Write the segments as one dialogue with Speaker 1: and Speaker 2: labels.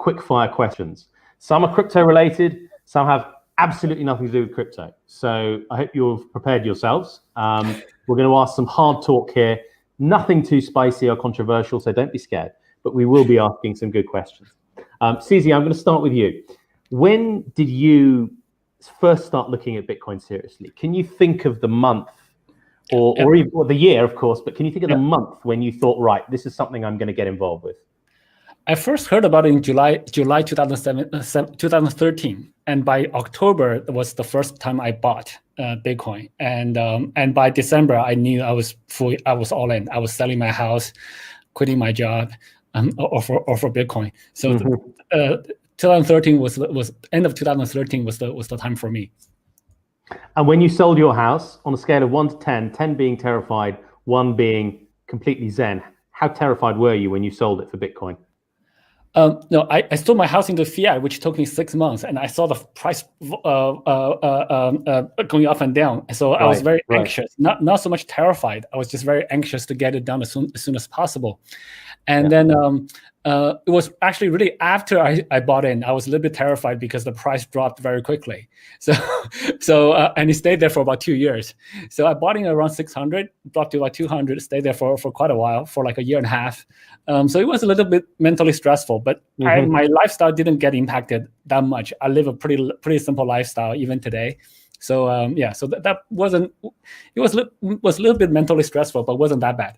Speaker 1: quick fire questions. Some are crypto related, some have absolutely nothing to do with crypto. So I hope you've prepared yourselves. We're going to ask some hard talk here, nothing too spicy or controversial, so don't be scared, but we will be asking some good questions. CZ, I'm going to start with you. When did you first start looking at Bitcoin seriously? Can you think of the month or even the year, of course, but can you think of the month when you thought, right, this is something I'm going to get involved with?
Speaker 2: I first heard about it in July 2013, and by October was the first time I bought Bitcoin, and by December I knew I was all in. I was selling my house, quitting my job, or for Bitcoin. So 2013 was end of 2013 was the time for me.
Speaker 1: And when you sold your house, on a scale of 1 to 10, 10 being terrified, 1 being completely zen, how terrified were you when you sold it for Bitcoin?
Speaker 2: No, I sold my house into fiat, which took me 6 months, and I saw the price going up and down. So I was very anxious, not so much terrified. I was just very anxious to get it done as soon as possible. And then it was actually really after I bought in, I was a little bit terrified because the price dropped very quickly. So and it stayed there for about 2 years. So I bought in around 600, dropped to like 200, stayed there for quite a while, for like a year and a half. So it was a little bit mentally stressful, but my lifestyle didn't get impacted that much. I live a pretty simple lifestyle even today. So so that wasn't, it was a little bit mentally stressful, but wasn't that bad.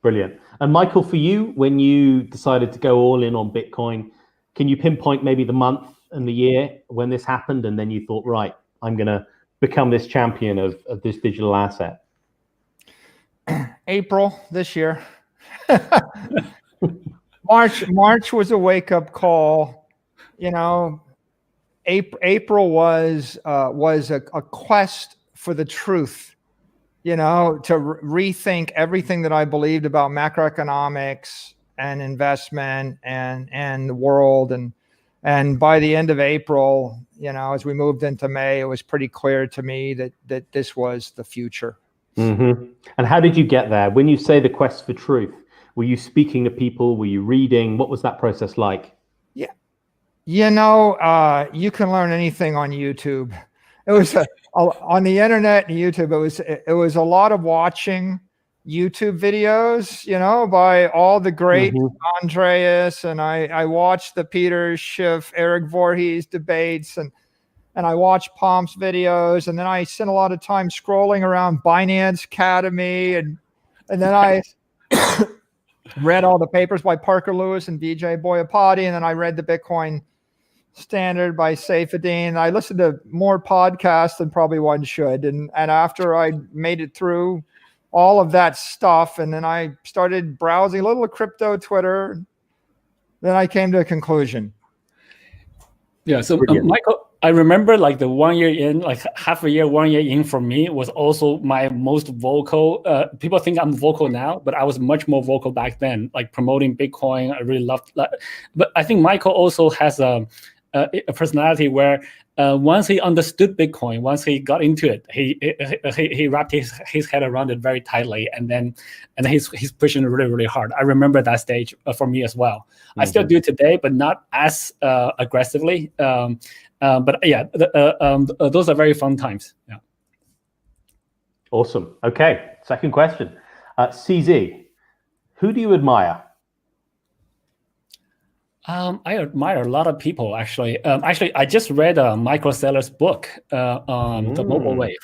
Speaker 1: Brilliant. And Michael, for you, when you decided to go all in on Bitcoin, can you pinpoint maybe the month and the year when this happened, and then you thought, right, I'm going to become this champion of this digital asset?
Speaker 3: April this year. March was a wake-up call. You know, April was a quest for the truth. You know, to rethink everything that I believed about macroeconomics and investment and the world. And by the end of April, you know, as we moved into May, it was pretty clear to me that this was the future.
Speaker 1: And how did you get there? When you say the quest for truth, were you speaking to people? Were you reading? What was that process like?
Speaker 3: Yeah. You know, you can learn anything on YouTube. It was on the internet and YouTube. It was a lot of watching YouTube videos, you know, by all the great Andreas, and I watched the Peter Schiff, Eric Voorhees debates, and I watched Pomp's videos, and then I spent a lot of time scrolling around Binance Academy, and then I read all the papers by Parker Lewis and Vijay Boyapati, and then I read the Bitcoin Standard by Saifedean. I listened to more podcasts than probably one should. And after I made it through all of that stuff, and then I started browsing a little crypto Twitter, then I came to a conclusion.
Speaker 2: Yeah. So Michael, I remember like the 1 year in, like half a year, 1 year in for me was also my most vocal. People think I'm vocal now, but I was much more vocal back then, like promoting Bitcoin. I really loved that. But I think Michael also has a personality where once he understood Bitcoin, once he got into it, he wrapped his head around it very tightly, and then he's pushing really, really hard. I remember that stage for me as well. I still do today, but not as aggressively. But yeah, those are very fun times. Yeah.
Speaker 1: Awesome. Okay, second question. CZ, who do you admire?
Speaker 2: I admire a lot of people, actually. I just read Michael Saylor's book, The Mobile Wave.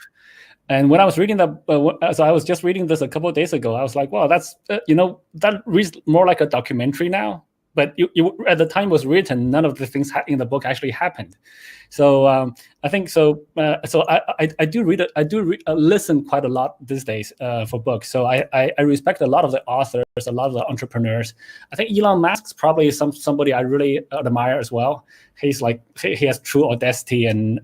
Speaker 2: And when I was reading so I was just reading this a couple of days ago, I was like, wow, that's, that reads more like a documentary now. But you at the time it was written, none of the things in the book actually happened. So I think so. So I do read it. I do listen quite a lot these days for books. So I respect a lot of the authors, a lot of the entrepreneurs. I think Elon Musk's probably somebody I really admire as well. He's like, he has true audacity and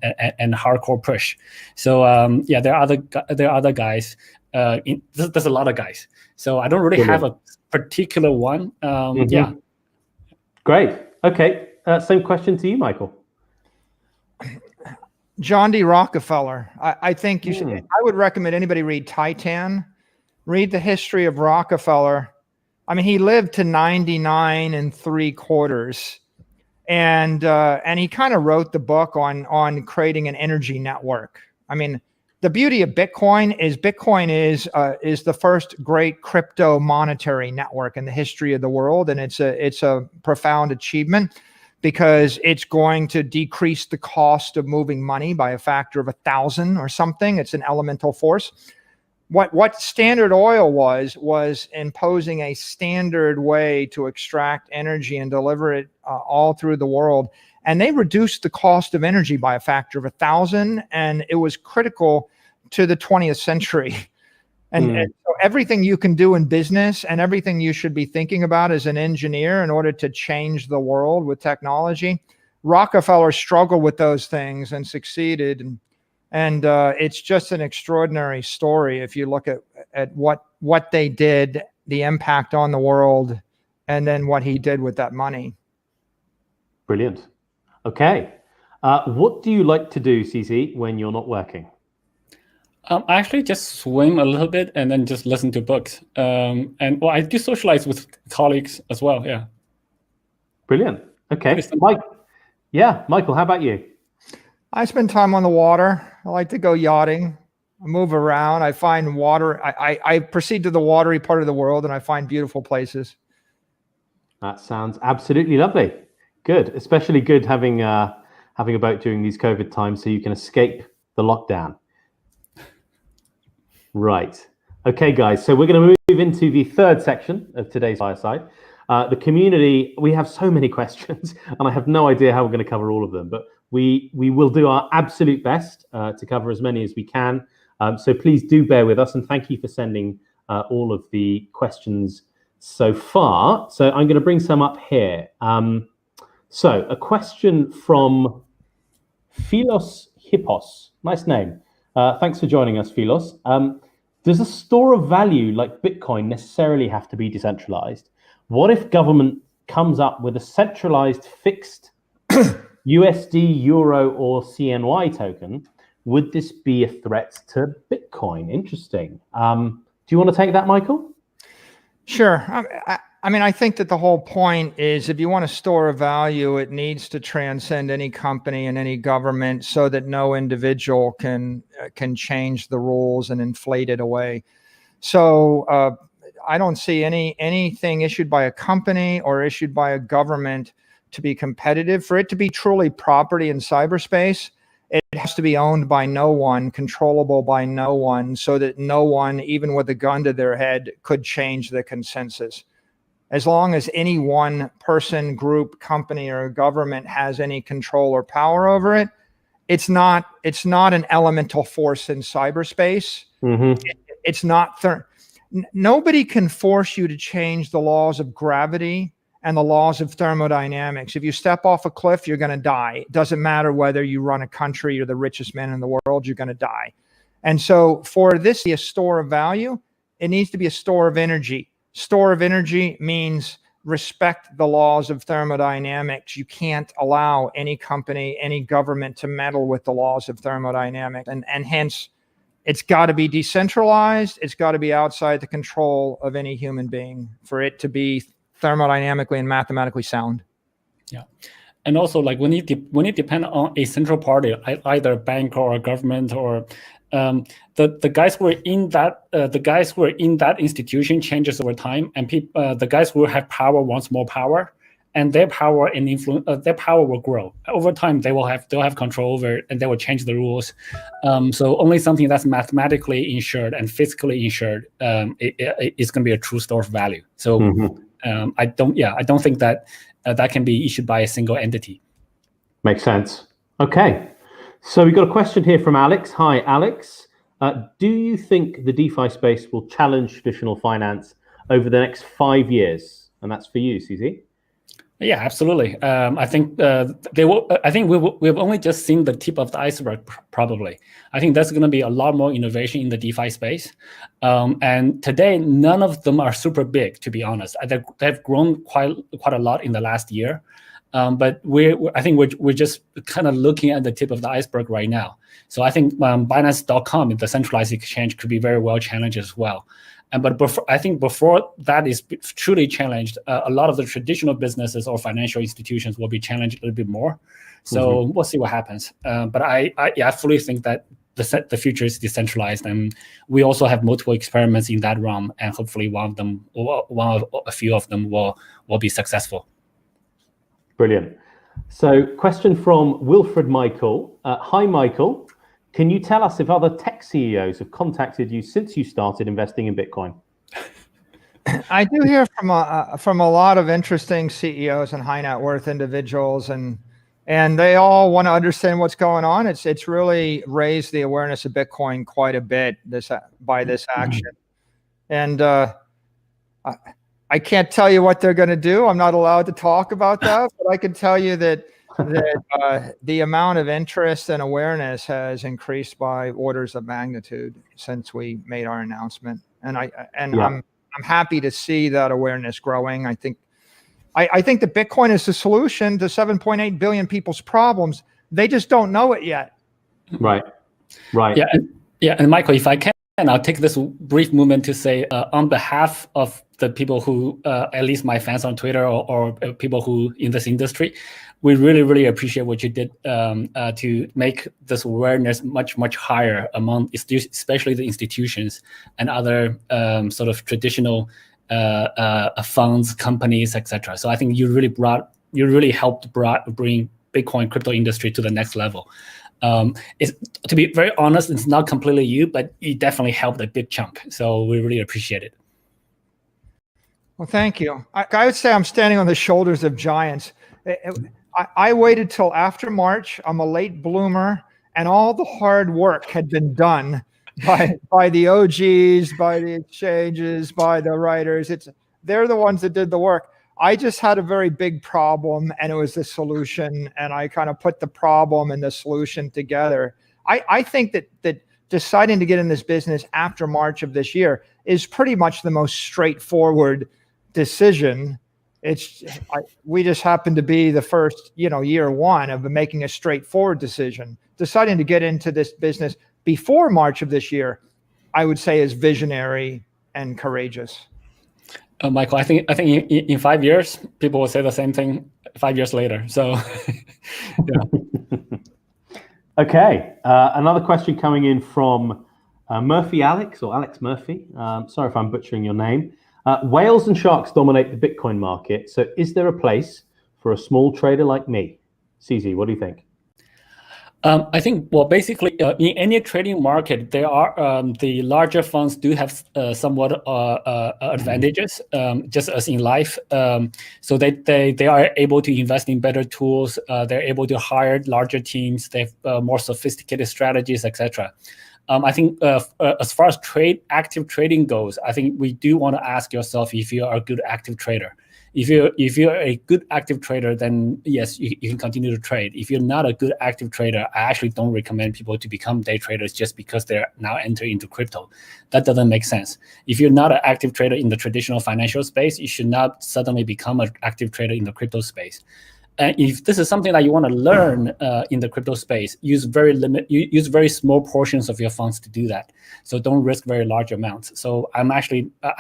Speaker 2: hardcore push. So yeah, there are other guys. There's a lot of guys. So I don't really have a particular one. Yeah.
Speaker 1: Great. Okay. Same question to you, Michael.
Speaker 3: John D. Rockefeller. I think you should. I would recommend anybody read Titan. Read the history of Rockefeller. I mean, he lived to 99 3/4. and he kind of wrote the book on creating an energy network. I mean, the beauty of Bitcoin is the first great crypto monetary network in the history of the world, and it's a profound achievement because it's going to decrease the cost of moving money by a factor of 1,000 or something. It's an elemental force. What Standard Oil was imposing a standard way to extract energy and deliver it all through the world. And they reduced the cost of energy by a factor of 1,000. And it was critical to the 20th century. And so everything you can do in business and everything you should be thinking about as an engineer in order to change the world with technology, Rockefeller struggled with those things and succeeded. And it's just an extraordinary story if you look at what they did, the impact on the world, and then what he did with that money.
Speaker 1: Brilliant. Okay. What do you like to do, CC, when you're not working?
Speaker 2: I actually just swim a little bit and then just listen to books. And I do socialize with colleagues as well. Yeah.
Speaker 1: Brilliant. Okay. Michael, how about you?
Speaker 3: I spend time on the water. I like to go yachting. I move around. I find water. I proceed to the watery part of the world and I find beautiful places.
Speaker 1: That sounds absolutely lovely. Good. Especially good having a boat during these COVID times so you can escape the lockdown. Right. Okay, guys. So we're going to move into the third section of today's fireside. The community, we have so many questions and I have no idea how we're going to cover all of them, but we will do our absolute best to cover as many as we can. So please do bear with us and thank you for sending all of the questions so far. So I'm going to bring some up here. So a question from Philos Hippos. Nice name. Thanks for joining us, Philos. Does a store of value like Bitcoin necessarily have to be decentralized? What if government comes up with a centralized fixed USD, Euro, or CNY token? Would this be a threat to Bitcoin? Interesting. Do you want to take that, Michael?
Speaker 3: Sure. I mean, I think that the whole point is if you want to store a value, it needs to transcend any company and any government so that no individual can change the rules and inflate it away. So I don't see anything issued by a company or issued by a government to be competitive. For it to be truly property in cyberspace, it has to be owned by no one, controllable by no one, so that no one, even with a gun to their head, could change the consensus. As long as any one person, group, company, or government has any control or power over it, it's not an elemental force in cyberspace. Mm-hmm. It's not. Nobody can force you to change the laws of gravity and the laws of thermodynamics. If you step off a cliff, you're going to die. It doesn't matter whether you run a country, you're the richest man in the world, you're going to die. And so for this to be a store of value, it needs to be a store of energy. Store of energy means respect the laws of thermodynamics. You can't allow any company, any government to meddle with the laws of thermodynamics. And hence, it's got to be decentralized. It's got to be outside the control of any human being for it to be thermodynamically and mathematically sound.
Speaker 2: Yeah. And also, like when you depend on a central party, either a bank or a government or the guys who are in that institution changes over time, and the guys who have power wants more power, and their power and influence, their power will grow over time. They'll have control over it, and they will change the rules. So only something that's mathematically insured and physically insured is going to be a true store of value. So I don't think that that can be issued by a single entity.
Speaker 1: Makes sense. Okay. So we've got a question here from Alex. Hi, Alex. Do you think the DeFi space will challenge traditional finance over the next 5 years? And that's for you, CZ.
Speaker 2: Yeah, absolutely. I think they will. I think we've only just seen the tip of the iceberg. Probably, I think there's going to be a lot more innovation in the DeFi space. And today, none of them are super big, to be honest. They've grown quite a lot in the last year. But I think we're just kind of looking at the tip of the iceberg right now. So I think Binance.com, the centralized exchange, could be very well challenged as well. But I think before that is truly challenged, a lot of the traditional businesses or financial institutions will be challenged a little bit more. So we'll see what happens. But I fully think that the future is decentralized, and we also have multiple experiments in that realm, and hopefully a few of them will be successful.
Speaker 1: Brilliant. So, question from Wilfred Michael. Hi, Michael. Can you tell us if other tech CEOs have contacted you since you started investing in Bitcoin?
Speaker 3: I do hear from a lot of interesting CEOs and high net worth individuals, and they all want to understand what's going on. It's really raised the awareness of Bitcoin quite a bit by this action. And I can't tell you what they're going to do. I'm not allowed to talk about that, but I can tell you that the amount of interest and awareness has increased by orders of magnitude since we made our announcement. And I'm happy to see that awareness growing. I think that Bitcoin is the solution to 7.8 billion people's problems. They just don't know it yet.
Speaker 1: Right.
Speaker 2: Yeah. And Michael, if I can, I'll take this brief moment to say, on behalf of the people who, at least my fans on Twitter or people who in this industry, we really, really appreciate what you did to make this awareness much, much higher among especially the institutions and other sort of traditional funds, companies, etc. So I think you really helped bring Bitcoin crypto industry to the next level. To be very honest, it's not completely you, but it definitely helped a big chunk. So we really appreciate it.
Speaker 3: Well, thank you. I would say I'm standing on the shoulders of giants. I waited till after March. I'm a late bloomer, and all the hard work had been done by the OGs, by the exchanges, by the writers. They're the ones that did the work. I just had a very big problem, and it was the solution, and I kind of put the problem and the solution together. I think that deciding to get in this business after March of this year is pretty much the most straightforward decision. We just happened to be the first, year one of making a straightforward decision. Deciding to get into this business before March of this year, I would say, is visionary and courageous.
Speaker 2: Michael, I think in 5 years, people will say the same thing 5 years later. So, yeah.
Speaker 1: Okay. Another question coming in from Murphy Alex, or Alex Murphy. Sorry if I'm butchering your name. Whales and sharks dominate the Bitcoin market. So is there a place for a small trader like me? CZ, what do you think?
Speaker 2: I think, well, basically, in any trading market, there are the larger funds do have somewhat advantages, just as in life. So they are able to invest in better tools. They're able to hire larger teams. They have more sophisticated strategies, etc. I think as far as active trading goes, I think we do want to ask yourself if you are a good active trader. If you're a good active trader, then yes, you can continue to trade. If you're not a good active trader, I actually don't recommend people to become day traders just because they're now entering into crypto. That doesn't make sense. If you're not an active trader in the traditional financial space, you should not suddenly become an active trader in the crypto space. And if this is something that you want to learn in the crypto space, use very small portions of your funds to do that. So don't risk very large amounts. So I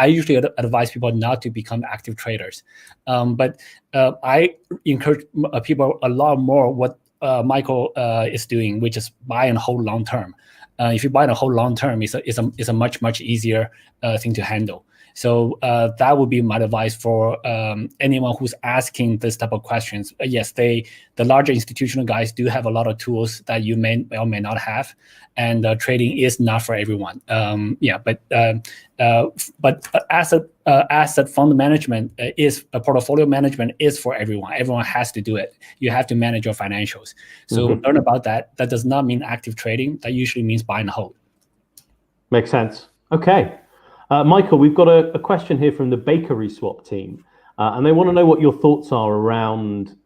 Speaker 2: usually advise people not to become active traders. But I encourage people a lot more what Michael is doing, which is buy and hold long term. If you buy and hold long term, it's a much easier thing to handle. So that would be my advice for anyone who's asking this type of questions. Yes, the larger institutional guys do have a lot of tools that you may or may not have, and trading is not for everyone. But asset fund management portfolio management is for everyone. Everyone has to do it. You have to manage your financials. So learn about that. That does not mean active trading. That usually means buy and hold.
Speaker 1: Makes sense. Okay. Michael, we've got a question here from the Bakery Swap team, and they want to know what your thoughts are around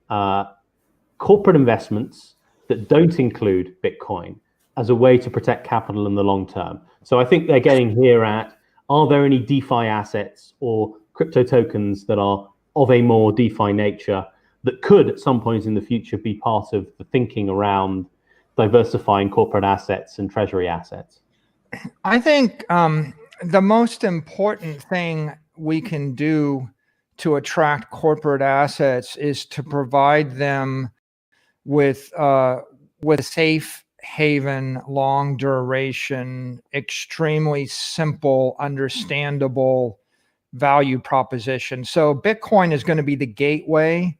Speaker 1: corporate investments that don't include Bitcoin as a way to protect capital in the long term. So I think they're getting here at, are there any DeFi assets or crypto tokens that are of a more DeFi nature that could at some point in the future be part of the thinking around diversifying corporate assets and treasury assets?
Speaker 3: I think the most important thing we can do to attract corporate assets is to provide them with safe haven, long duration, extremely simple, understandable value proposition. So Bitcoin is going to be the gateway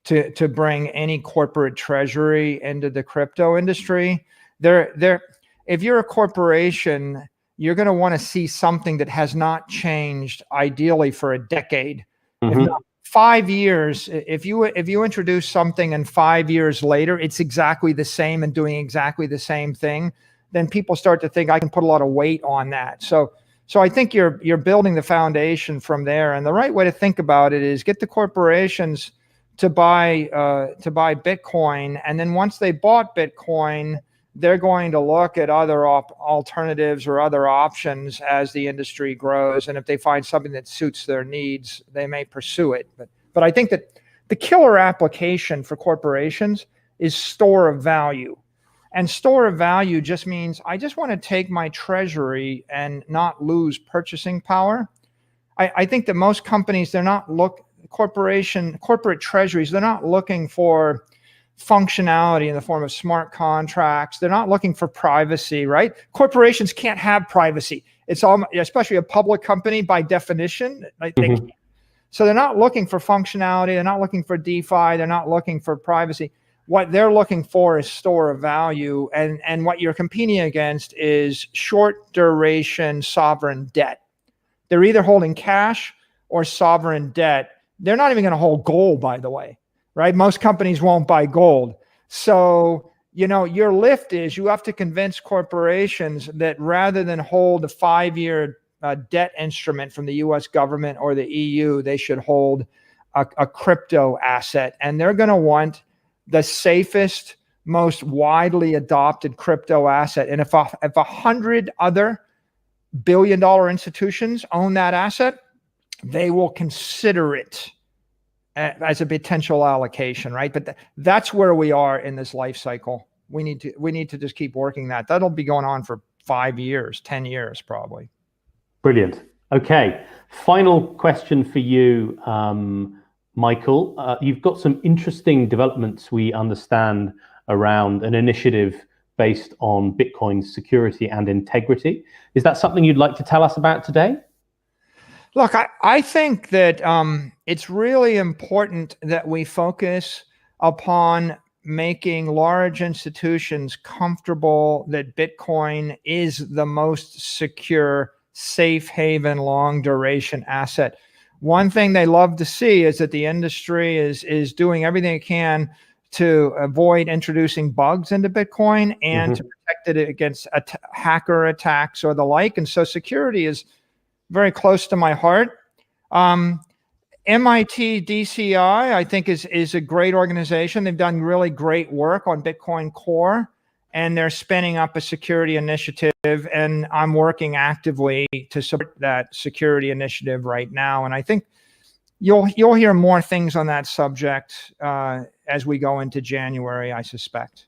Speaker 3: to bring any corporate treasury into the crypto industry. If you're a corporation, you're going to want to see something that has not changed, ideally for a decade. If not 5 years, if you introduce something and 5 years later it's exactly the same and doing exactly the same thing, then people start to think I can put a lot of weight on that. So I think you're building the foundation from there. And the right way to think about it is get the corporations to buy Bitcoin, and then once they bought Bitcoin, they're going to look at other alternatives or other options as the industry grows. And if they find something that suits their needs, they may pursue it. But I think that the killer application for corporations is store of value. And store of value just means I just want to take my treasury and not lose purchasing power. I think that most companies, corporate treasuries, they're not looking for functionality in the form of smart contracts. They're not looking for privacy, right? Corporations can't have privacy. It's all, especially a public company by definition. So they're not looking for functionality. They're not looking for DeFi. They're not looking for privacy. What they're looking for is store of value. And what you're competing against is short duration sovereign debt. They're either holding cash or sovereign debt. They're not even going to hold gold, by the way. Right? Most companies won't buy gold. So, your lift is you have to convince corporations that rather than hold a 5-year debt instrument from the US government or the EU, they should hold a crypto asset. And they're going to want the safest, most widely adopted crypto asset. And if 100 other billion-dollar institutions own that asset, they will consider it as a potential allocation, right? But that's where we are in this life cycle. We need to just keep working that. That'll be going on for 5 years, 10 years, probably.
Speaker 1: Brilliant. Okay. Final question for you, Michael. You've got some interesting developments, we understand, around an initiative based on Bitcoin's security and integrity. Is that something you'd like to tell us about today?
Speaker 3: Look, I think that it's really important that we focus upon making large institutions comfortable that Bitcoin is the most secure, safe haven, long duration asset. One thing they love to see is that the industry is doing everything it can to avoid introducing bugs into Bitcoin and to protect it against hacker attacks or the like. And so security is very close to my heart. MIT DCI, I think, is a great organization. They've done really great work on Bitcoin Core, and they're spinning up a security initiative. And I'm working actively to support that security initiative right now. And I think you'll hear more things on that subject as we go into January, I suspect.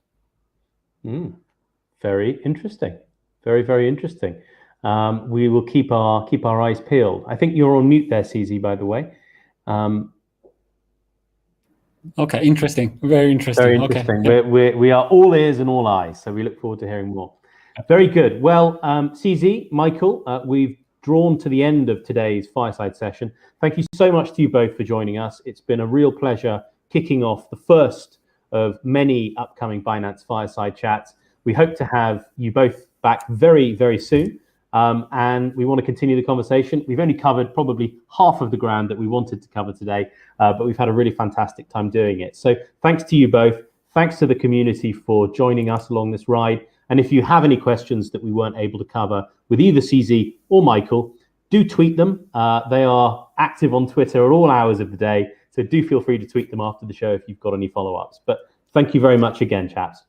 Speaker 1: Very interesting. Very, very interesting. We will keep our eyes peeled. I think you're on mute there, CZ, by the way.
Speaker 2: Okay, interesting. Very interesting.
Speaker 1: Very interesting.
Speaker 2: Okay.
Speaker 1: We are all ears and all eyes, so we look forward to hearing more. Very good. Well, CZ, Michael, we've drawn to the end of today's fireside session. Thank you so much to you both for joining us. It's been a real pleasure kicking off the first of many upcoming Binance fireside chats. We hope to have you both back very, very soon. And we want to continue the conversation. We've only covered probably half of the ground that we wanted to cover today, but we've had a really fantastic time doing it. So thanks to you both. Thanks to the community for joining us along this ride. And if you have any questions that we weren't able to cover with either CZ or Michael, do tweet them. They are active on Twitter at all hours of the day. So do feel free to tweet them after the show if you've got any follow-ups. But thank you very much again, chaps.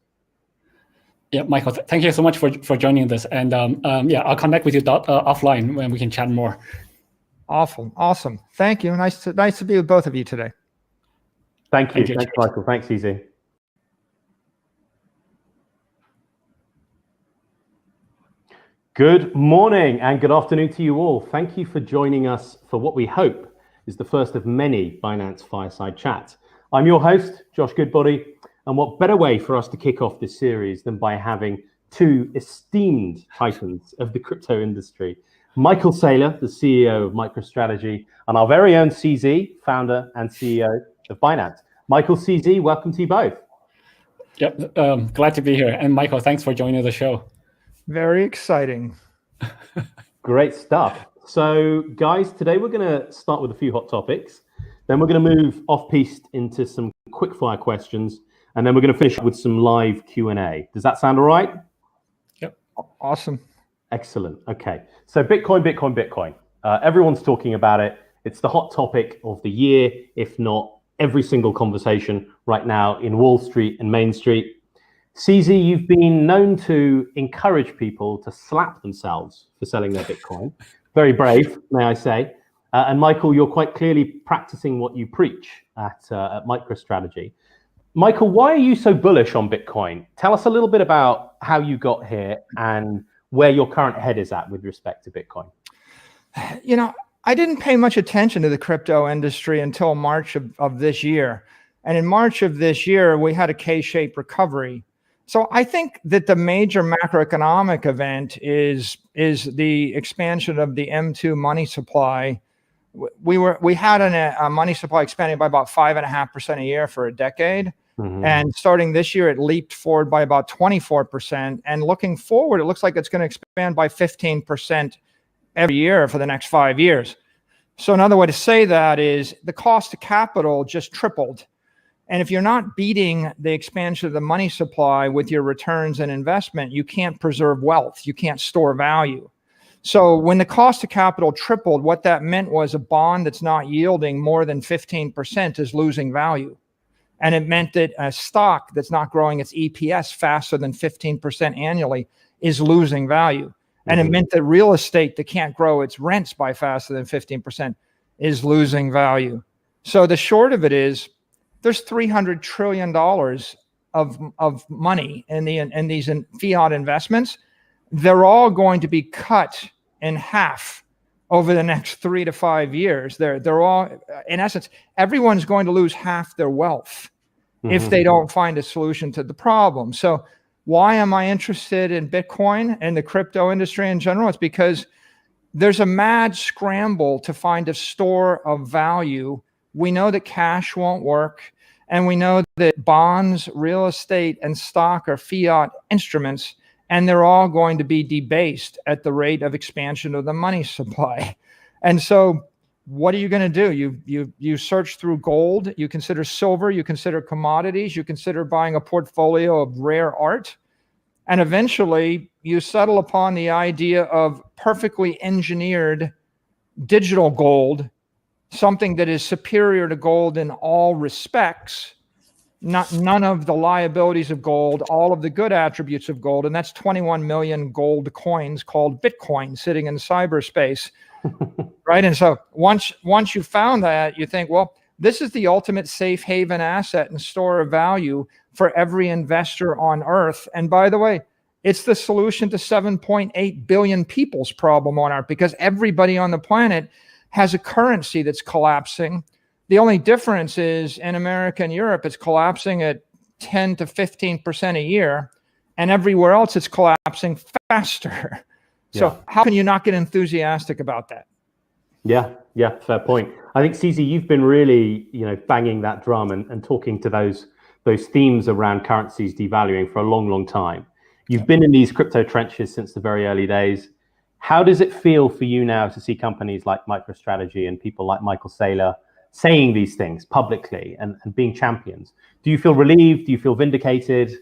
Speaker 2: Yeah, Michael, thank you so much for joining this. And yeah, I'll connect with you offline when we can chat more.
Speaker 3: Awesome. Thank you. Nice to be with both of you today.
Speaker 1: Thank you. Thanks, Michael. Thanks, Easy. Good morning and good afternoon to you all. Thank you for joining us for what we hope is the first of many Binance Fireside Chats. I'm your host, Josh Goodbody, and what better way for us to kick off this series than by having two esteemed titans of the crypto industry, Michael Saylor, the CEO of MicroStrategy, and our very own CZ, founder and CEO of Binance. Michael, CZ, welcome to you both.
Speaker 2: Yep, glad to be here. And Michael, thanks for joining the show.
Speaker 3: Very exciting.
Speaker 1: Great stuff. So, guys, today we're going to start with a few hot topics. Then we're going to move off-piste into some quick-fire questions. And then we're going to finish with some live Q&A. Does that sound all right?
Speaker 2: Yep.
Speaker 3: Awesome.
Speaker 1: Excellent. Okay. So Bitcoin. Everyone's talking about it. It's the hot topic of the year, if not every single conversation right now in Wall Street and Main Street. CZ, you've been known to encourage people to slap themselves for selling their Bitcoin. Very brave, may I say. And Michael, you're quite clearly practicing what you preach at MicroStrategy. Michael, why are you so bullish on Bitcoin? Tell us a little bit about how you got here and where your current head is at with respect to Bitcoin.
Speaker 3: You know, I didn't pay much attention to the crypto industry until March of this year. And in March of this year, we had a K-shaped recovery. So I think that the major macroeconomic event is the expansion of the M2 money supply. We had a money supply expanding by about 5.5% a year for a decade. Mm-hmm. And starting this year, it leaped forward by about 24%. And looking forward, it looks like it's going to expand by 15% every year for the next 5 years. So another way to say that is the cost of capital just tripled. And if you're not beating the expansion of the money supply with your returns and investment, you can't preserve wealth. You can't store value. So when the cost of capital tripled, what that meant was a bond that's not yielding more than 15% is losing value. And it meant that a stock that's not growing its EPS faster than 15% annually is losing value. And it meant that real estate that can't grow its rents by faster than 15% is losing value. So the short of it is, there's $300 trillion of money in these fiat investments. They're all going to be cut in half over the next 3 to 5 years. They're all, in essence, everyone's going to lose half their wealth if they don't find a solution to the problem. So why am I interested in Bitcoin and the crypto industry in general? It's because there's a mad scramble to find a store of value. We know that cash won't work, and we know that bonds, real estate, and stock are fiat instruments, and they're all going to be debased at the rate of expansion of the money supply. And so what are you going to do? You search through gold, you consider silver, you consider commodities, you consider buying a portfolio of rare art, and eventually you settle upon the idea of perfectly engineered digital gold, something that is superior to gold in all respects, none of the liabilities of gold, all of the good attributes of gold, and that's 21 million gold coins called Bitcoin sitting in cyberspace, right? And so once you found that, you think, well, this is the ultimate safe haven asset and store of value for every investor on Earth. And by the way, it's the solution to 7.8 billion people's problem on Earth, because everybody on the planet has a currency that's collapsing. The only difference is in America and Europe, it's collapsing at 10 to 15% a year, and everywhere else it's collapsing faster. So how can you not get enthusiastic about that?
Speaker 1: Yeah, fair point. I think, CZ, you've been really, banging that drum and talking to those themes around currencies devaluing for a long, long time. You've been in these crypto trenches since the very early days. How does it feel for you now to see companies like MicroStrategy and people like Michael Saylor saying these things publicly and being champions? Do you feel relieved? Do you feel vindicated?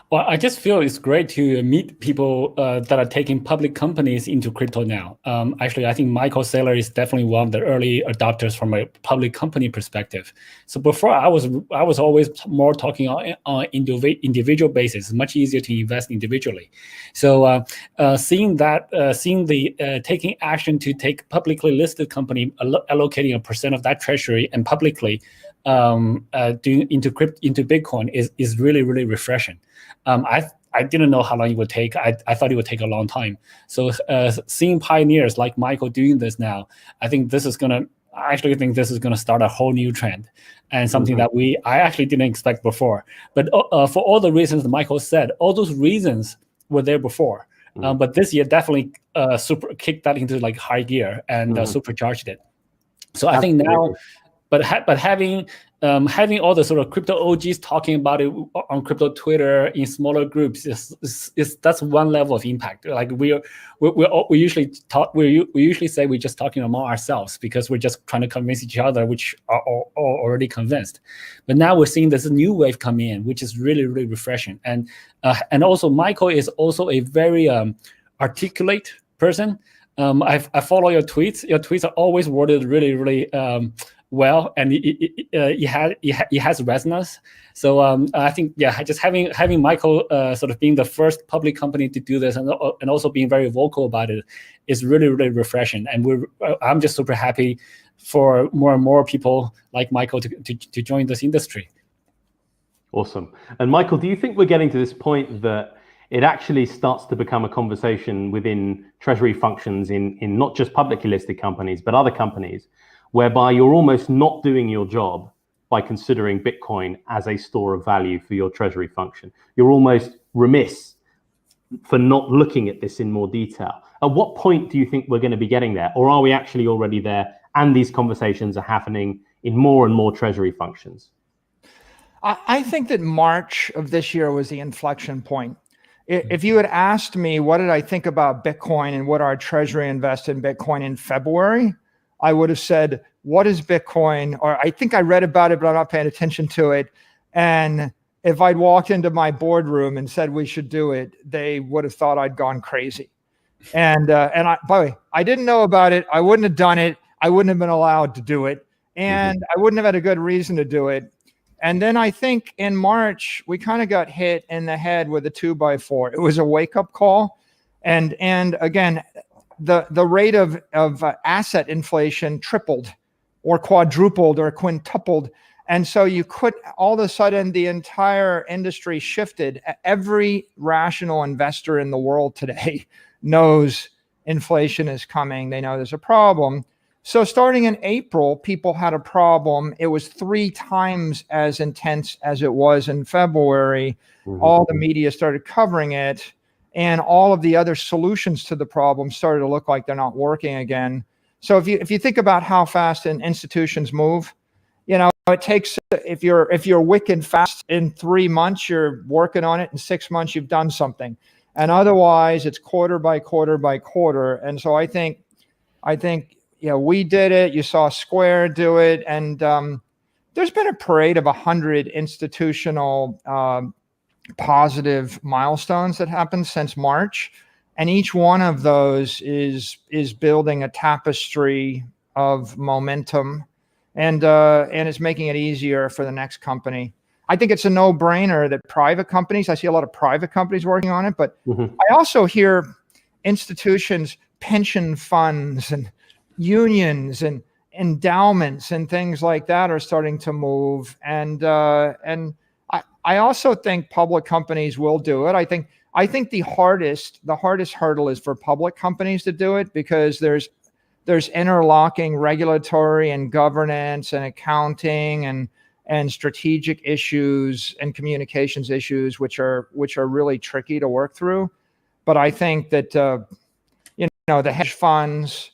Speaker 2: Well, I just feel it's great to meet people that are taking public companies into crypto now. Actually, I think Michael Saylor is definitely one of the early adopters from a public company perspective. So before, I was always more talking on individual basis. It's much easier to invest individually. So seeing the taking action to take publicly listed company, allocating a % of that treasury and publicly doing into Bitcoin is really, really refreshing. I didn't know how long it would take. I thought it would take a long time. So seeing pioneers like Michael doing this now, I think this is gonna. I actually think this is gonna start a whole new trend, and something that I actually didn't expect before. But for all the reasons that Michael said, all those reasons were there before. But this year definitely super kicked that into like high gear and supercharged it. So I think now, but having all the sort of crypto OGs talking about it on crypto Twitter in smaller groups is that's one level of impact. Like we usually say we're just talking among ourselves because we're just trying to convince each other, which are already convinced. But now we're seeing this new wave come in, which is really, really refreshing. And also Michael is also a very articulate person. I follow your tweets. Your tweets are always worded really, really well, and it has resonance. So I think just having Michael sort of being the first public company to do this and also being very vocal about it is really, really refreshing. And I'm just super happy for more and more people like Michael to join this industry.
Speaker 1: Awesome. And Michael, do you think we're getting to this point that it actually starts to become a conversation within treasury functions in not just publicly listed companies, but other companies, whereby you're almost not doing your job by considering Bitcoin as a store of value for your treasury function? You're almost remiss for not looking at this in more detail. At what point do you think we're going to be getting there? Or are we actually already there and these conversations are happening in more and more treasury functions?
Speaker 3: I think that March of this year was the inflection point. If you had asked me what did I think about Bitcoin and would our treasury invest in Bitcoin in February, I would have said, what is Bitcoin? Or I think I read about it, but I'm not paying attention to it. And if I'd walked into my boardroom and said we should do it, they would have thought I'd gone crazy. And by the way, I didn't know about it. I wouldn't have done it. I wouldn't have been allowed to do it. And I wouldn't have had a good reason to do it. And then I think in March, we kind of got hit in the head with a 2x4. It was a wake-up call. And again, the rate of asset inflation tripled or quadrupled or quintupled. And so you could, all of a sudden, the entire industry shifted. Every rational investor in the world today knows inflation is coming. They know there's a problem. So starting in April, people had a problem. It was 3 times as intense as it was in February. All the media started covering it, and all of the other solutions to the problem started to look like they're not working again. So if you think about how fast institutions move, you know, it takes, if you're wicked fast, in 3 months you're working on it, in 6 months you've done something, and otherwise it's quarter by quarter by quarter. And so I think you know, we did it. You saw Square do it, and there's been a parade of 100 institutional positive milestones that happened since March, and each one of those is building a tapestry of momentum, and it's making it easier for the next company. I think it's a no-brainer that private companies, I see a lot of private companies working on it, but I also hear institutions, pension funds, and unions and endowments and things like that are starting to move. And I also think public companies will do it. I think the hardest hurdle is for public companies to do it, because there's interlocking regulatory and governance and accounting and strategic issues and communications issues, which are really tricky to work through. But I think that you know, the hedge funds,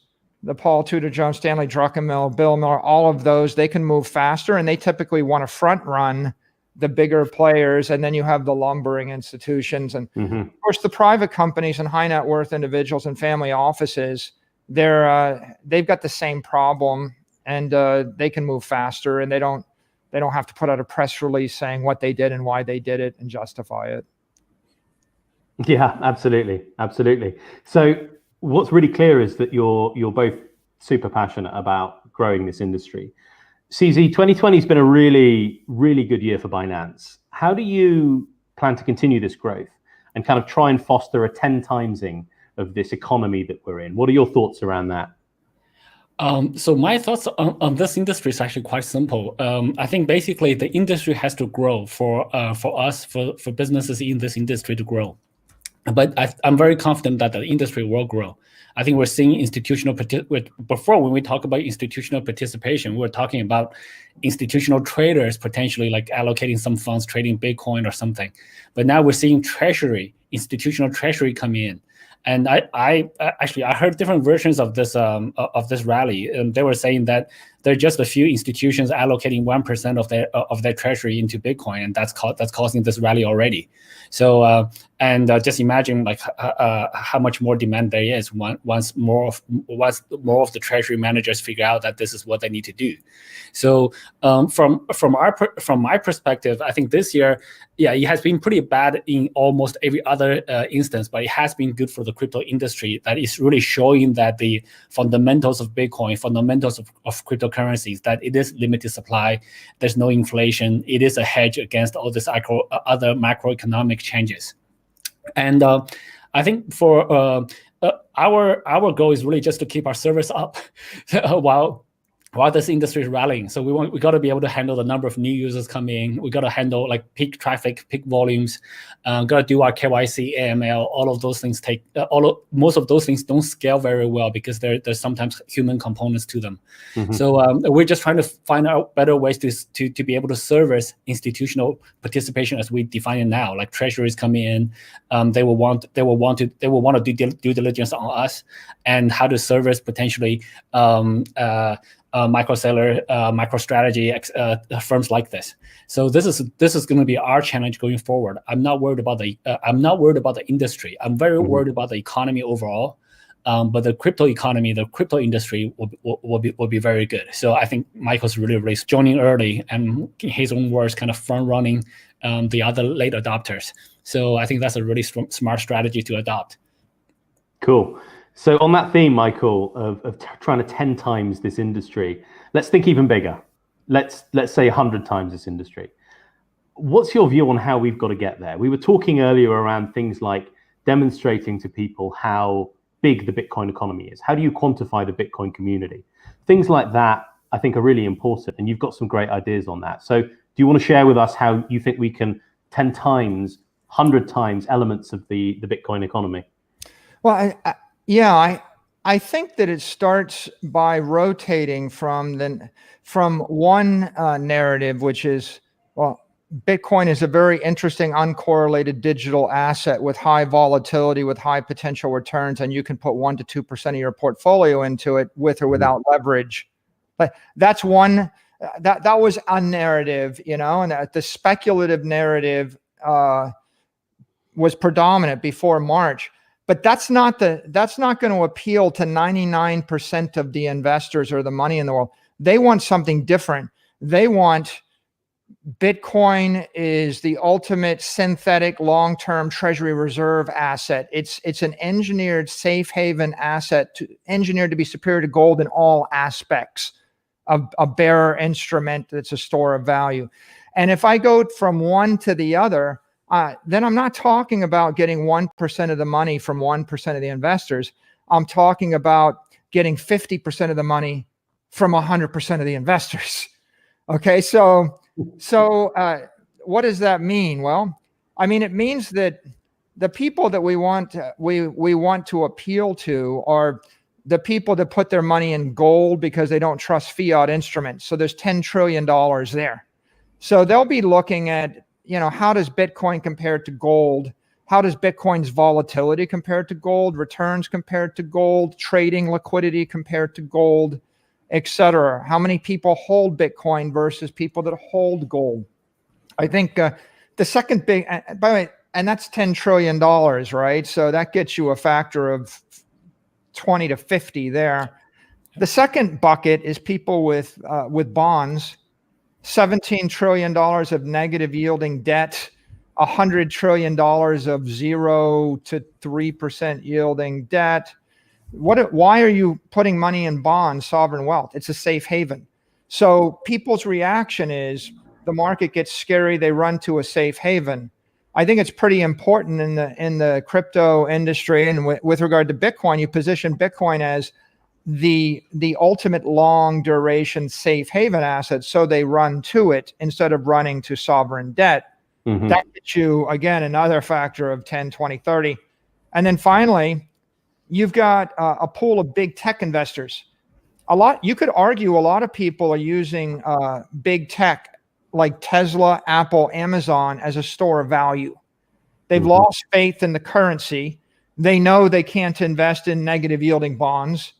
Speaker 3: the Paul Tudor Jones, Stanley Druckenmiller, Bill Miller, all of those, they can move faster, and they typically want to front run the bigger players. And then you have the lumbering institutions. And of course, the private companies and high net worth individuals and family offices, they've got the same problem, and they can move faster, and they don't have to put out a press release saying what they did and why they did it and justify it.
Speaker 1: Yeah, absolutely. So what's really clear is that you're both super passionate about growing this industry. CZ, 2020 has been a really, really good year for Binance. How do you plan to continue this growth and kind of try and foster a 10 timesing of this economy that we're in? What are your thoughts around that?
Speaker 2: So my thoughts on this industry is actually quite simple. I think basically the industry has to grow for businesses in this industry to grow. But I'm very confident that the industry will grow. I think we're seeing institutional before when we talk about institutional participation, we're talking about institutional traders potentially like allocating some funds trading Bitcoin or something. But now we're seeing institutional treasury come in. And I actually heard different versions of this rally, and they were saying that there are just a few institutions allocating 1% of their treasury into Bitcoin, and that's causing this rally already. So just imagine like how much more demand there is once more of the treasury managers figure out that this is what they need to do. So from my perspective, I think this year, yeah, it has been pretty bad in almost every other instance, but it has been good for the crypto industry. That is really showing that the fundamentals of Bitcoin, fundamentals of cryptocurrencies, that it is limited supply, there's no inflation, it is a hedge against all this other macroeconomic changes. And I think for our goal is really just to keep our service up while this industry is rallying. So we got to be able to handle the number of new users coming. We got to handle like peak traffic, peak volumes. Got to do our KYC, AML. All of those things most of those things don't scale very well because there's sometimes human components to them. Mm-hmm. So we're just trying to find out better ways to be able to service institutional participation as we define it now. Like treasuries come in, they will want to do due diligence on us, and how to service potentially Saylor, MicroStrategy, firms like this. So this is going to be our challenge going forward. I'm not worried about the industry. I'm very worried about the economy overall. But the crypto economy, the crypto industry will be very good. So I think Michael's really joining early, and in his own words, kind of front running the other late adopters. So I think that's a really smart strategy to adopt.
Speaker 1: Cool. So on that theme, Michael, of trying to 10 times this industry, let's think even bigger. Let's say 100 times this industry. What's your view on how we've got to get there? We were talking earlier around things like demonstrating to people how big the Bitcoin economy is. How do you quantify the Bitcoin community? Things like that, I think, are really important, and you've got some great ideas on that. So do you want to share with us how you think we can 10 times, 100 times elements of the Bitcoin economy?
Speaker 3: Well, I think that it starts by rotating from one narrative, which is, well, Bitcoin is a very interesting uncorrelated digital asset with high volatility, with high potential returns, and you can put 1% to 2% of your portfolio into it with or without leverage. But that's one. That was a narrative, and the speculative narrative was predominant before March. But that's not going to appeal to 99% of the investors or the money in the world. They want something different. They want Bitcoin is the ultimate synthetic long-term treasury reserve asset. It's an engineered safe haven asset engineered to be superior to gold in all aspects of a bearer instrument that's a store of value. And if I go from one to the other, then I'm not talking about getting 1% of the money from 1% of the investors. I'm talking about getting 50% of the money from 100% of the investors. Okay, so what does that mean? Well, I mean, it means that the people that we want to appeal to are the people that put their money in gold because they don't trust fiat instruments. So there's $10 trillion there. So they'll be looking at, how does Bitcoin compare to gold? How does Bitcoin's volatility compare to gold, returns compared to gold, trading liquidity compared to gold, et cetera? How many people hold Bitcoin versus people that hold gold? I think the second big, by the way, and that's $10 trillion, right? So that gets you a factor of 20 to 50 there. The second bucket is people with bonds. $17 trillion of negative yielding debt, $100 trillion of 0 to 3% yielding debt. Why are you putting money in bonds, sovereign wealth? It's a safe haven. So people's reaction is the market gets scary, they run to a safe haven. I think it's pretty important in the crypto industry, and with regard to Bitcoin, you position Bitcoin as the ultimate long duration safe haven asset, so they run to it instead of running to sovereign debt. That gets you, again, another factor of 10, 20, 30. And then finally, you've got a pool of big tech investors. You could argue a lot of people are using big tech like Tesla, Apple, Amazon as a store of value. They've lost faith in the currency. They know they can't invest in negative yielding bonds.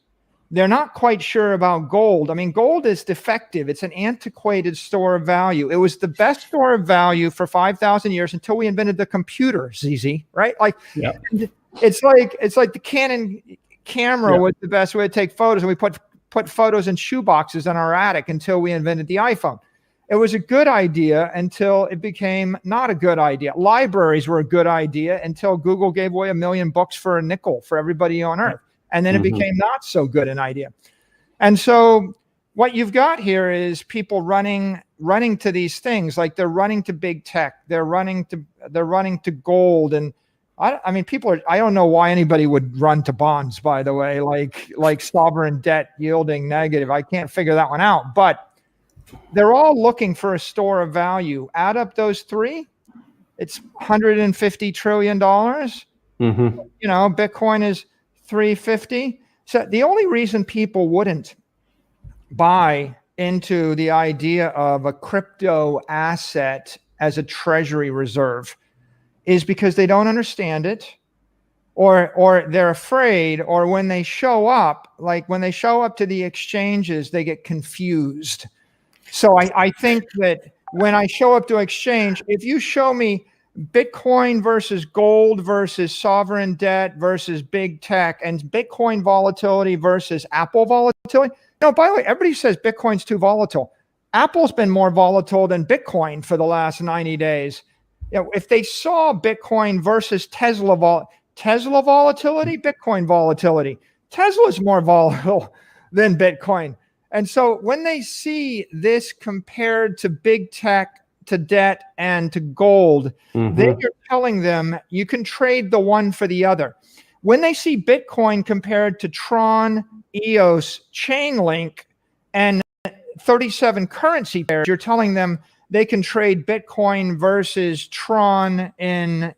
Speaker 3: They're not quite sure about gold. I mean, gold is defective. It's an antiquated store of value. It was the best store of value for 5,000 years until we invented the computer, ZZ, right? Like,
Speaker 2: yeah.
Speaker 3: It's like the Canon camera was the best way to take photos, and we put photos in shoeboxes in our attic until we invented the iPhone. It was a good idea until it became not a good idea. Libraries were a good idea until Google gave away 1 million books for a nickel for everybody on Earth. And then it became not so good an idea. And so what you've got here is people running to these things, like they're running to big tech, they're running to gold. And I mean, I don't know why anybody would run to bonds, by the way, like sovereign debt yielding negative. I can't figure that one out, but they're all looking for a store of value. Add up those three, it's $150 trillion. You know, Bitcoin is 350. So the only reason people wouldn't buy into the idea of a crypto asset as a treasury reserve is because they don't understand it, or they're afraid, or when they show up to the exchanges, they get confused. So I think that when I show up to exchange, if you show me Bitcoin versus gold versus sovereign debt versus big tech and Bitcoin volatility versus Apple volatility. No, by the way, everybody says Bitcoin's too volatile. Apple's been more volatile than Bitcoin for the last 90 days. You know, if they saw Bitcoin versus Tesla volatility, Bitcoin volatility, Tesla's more volatile than Bitcoin. And so when they see this compared to big tech, to debt, and to gold, then you're telling them you can trade the one for the other. When they see Bitcoin compared to Tron, EOS, Chainlink, and 37 currency pairs, you're telling them they can trade Bitcoin versus Tron in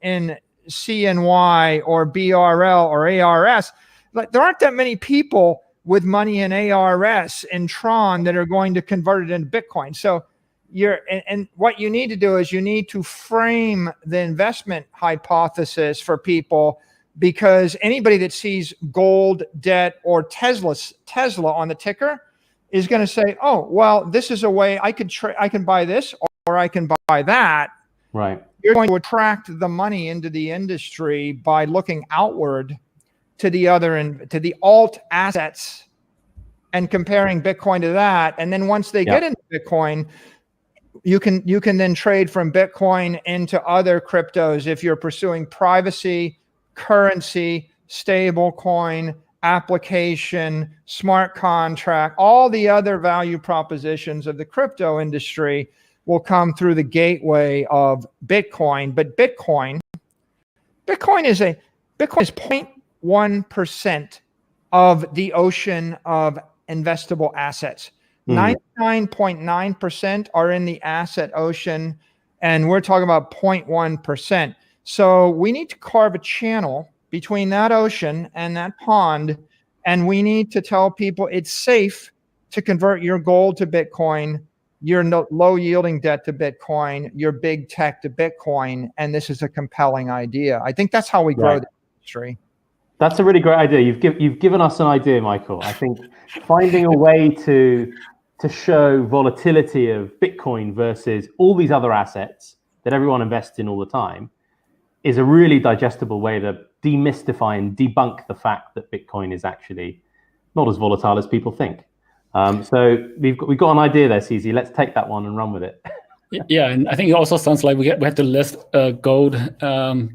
Speaker 3: CNY or BRL or ARS. Like, there aren't that many people with money in ARS and Tron that are going to convert it into Bitcoin. So and what you need to do is you need to frame the investment hypothesis for people, because anybody that sees gold, debt, or Tesla on the ticker is going to say, oh, well, this is a way I can buy this or I can buy that.
Speaker 1: Right.
Speaker 3: You're going to attract the money into the industry by looking outward to the other and to the alt assets and comparing Bitcoin to that. And then once they get into Bitcoin, you can then trade from Bitcoin into other cryptos if you're pursuing privacy, currency, stable coin, application, smart contract. All the other value propositions of the crypto industry will come through the gateway of Bitcoin. But Bitcoin is 0.1% of the ocean of investable assets. 99.9% are in the asset ocean, and we're talking about 0.1%. So we need to carve a channel between that ocean and that pond, and we need to tell people it's safe to convert your gold to Bitcoin, your low yielding debt to Bitcoin, your big tech to Bitcoin, and this is a compelling idea. I think that's how we grow the industry. That's
Speaker 1: a really great idea. You've given us an idea, Michael. I think finding a way to show volatility of Bitcoin versus all these other assets that everyone invests in all the time is a really digestible way to demystify and debunk the fact that Bitcoin is actually not as volatile as people think. So we've got an idea there, CZ. Let's take that one and run with it.
Speaker 2: Yeah, and I think it also sounds like we have to list gold,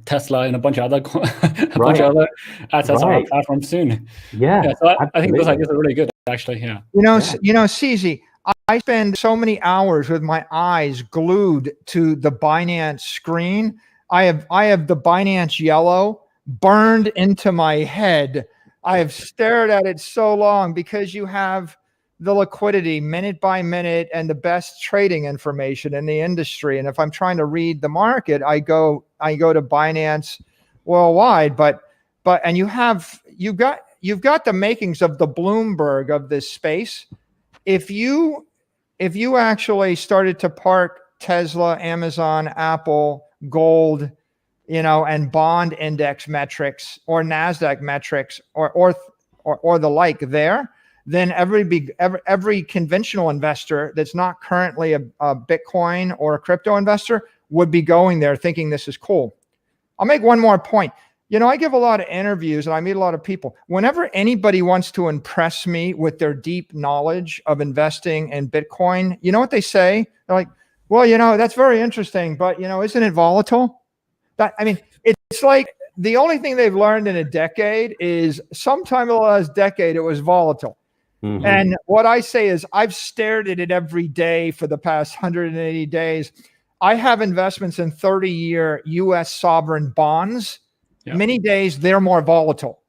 Speaker 2: Tesla, and a bunch of other bunch of other assets on our platform soon.
Speaker 1: Yeah,
Speaker 2: so I think those ideas are really good, actually. Yeah.
Speaker 3: You know, CZ, I spend so many hours with my eyes glued to the Binance screen. I have the Binance yellow burned into my head I have stared at it so long because you have the liquidity minute by minute and the best trading information in the industry. And if I'm trying to read the market, I go to Binance Worldwide. And you've got the makings of the Bloomberg of this space. If you actually started to park Tesla, Amazon, Apple, gold, and bond index metrics or NASDAQ metrics or the like there, then every conventional investor that's not currently a Bitcoin or a crypto investor would be going there thinking this is cool. I'll make one more point. I give a lot of interviews and I meet a lot of people. Whenever anybody wants to impress me with their deep knowledge of investing in Bitcoin, you know what they say? They're like, well, that's very interesting, but isn't it volatile? It's like the only thing they've learned in a decade is sometime in the last decade, it was volatile. Mm-hmm. And what I say is I've stared at it every day for the past 180 days. I have investments in 30-year US sovereign bonds. Yep. Many days they're more volatile.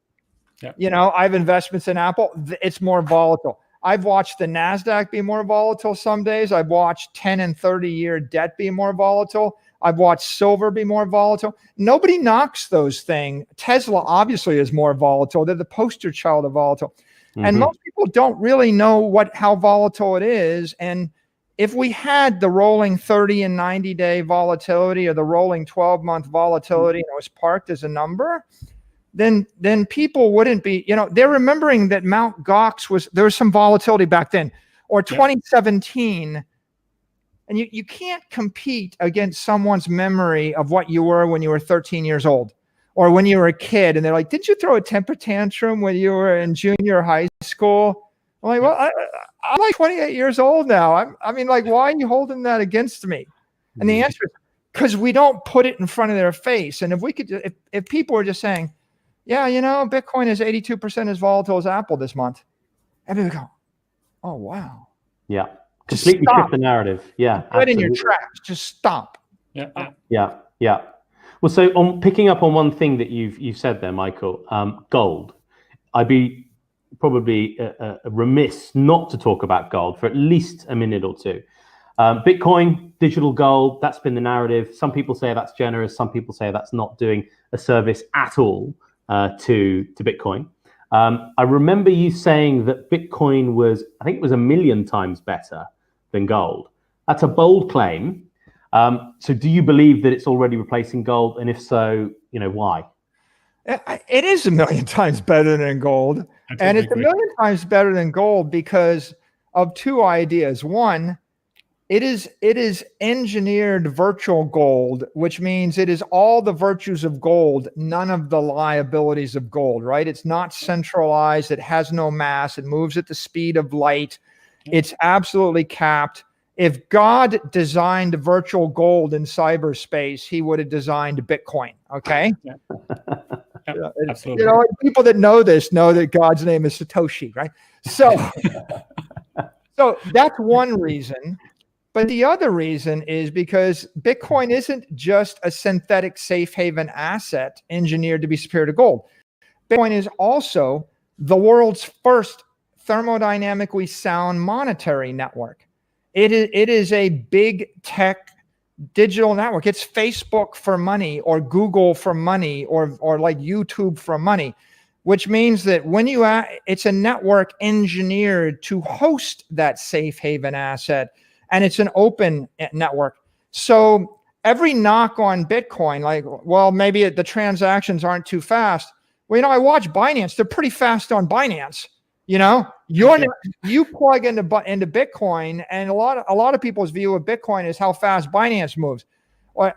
Speaker 3: Yep. I have investments in Apple. It's more volatile. I've watched the NASDAQ be more volatile some days. I've watched 10 and 30-year debt be more volatile. I've watched silver be more volatile. Nobody knocks those things. Tesla obviously is more volatile. They're the poster child of volatile. Mm-hmm. And most people don't really know how volatile it is. And if we had the rolling 30 and 90-day volatility or the rolling 12-month volatility, and it was parked as a number, then people wouldn't be, they're remembering that Mt. Gox there was some volatility back then, or 2017. And you can't compete against someone's memory of what you were when you were 13 years old or when you were a kid. And they're like, did you throw a temper tantrum when you were in junior high school? I'm like, well, I'm like 28 years old now. Why are you holding that against me? And the answer is because we don't put it in front of their face. And if people are just saying, yeah, Bitcoin is 82% as volatile as Apple this month, everybody go, oh, wow.
Speaker 1: Yeah. Completely shift the narrative. Yeah.
Speaker 3: Right in your tracks. Just stop.
Speaker 1: Yeah. Well, so on picking up on one thing that you've said there, Michael, gold. I'd be probably remiss not to talk about gold for at least a minute or two. Bitcoin, digital gold, that's been the narrative. Some people say that's generous. Some people say that's not doing a service at all to Bitcoin. I remember you saying that Bitcoin was, I think it was 1 million times better than gold. That's a bold claim. So do you believe that it's already replacing gold? And if so, why?
Speaker 3: It is 1 million times better than gold. And it's 1 million times better than gold because of two ideas. One, it is engineered virtual gold, which means it is all the virtues of gold, none of the liabilities of gold, right? It's not centralized. It has no mass. It moves at the speed of light. It's absolutely capped. If God designed virtual gold in cyberspace, he would have designed Bitcoin. Okay.
Speaker 2: Yeah. Yeah, absolutely.
Speaker 3: People that know this know that God's name is Satoshi, right? So that's one reason. But the other reason is because Bitcoin isn't just a synthetic safe haven asset engineered to be superior to gold. Bitcoin is also the world's first thermodynamically sound monetary network. It is a big tech digital network. It's Facebook for money or Google for money or like YouTube for money, which means that it's a network engineered to host that safe haven asset. And it's an open network. So every knock on Bitcoin, like, well, maybe the transactions aren't too fast. Well, I watch Binance. They're pretty fast on Binance. You plug into Bitcoin, and a lot of people's view of Bitcoin is how fast Binance moves.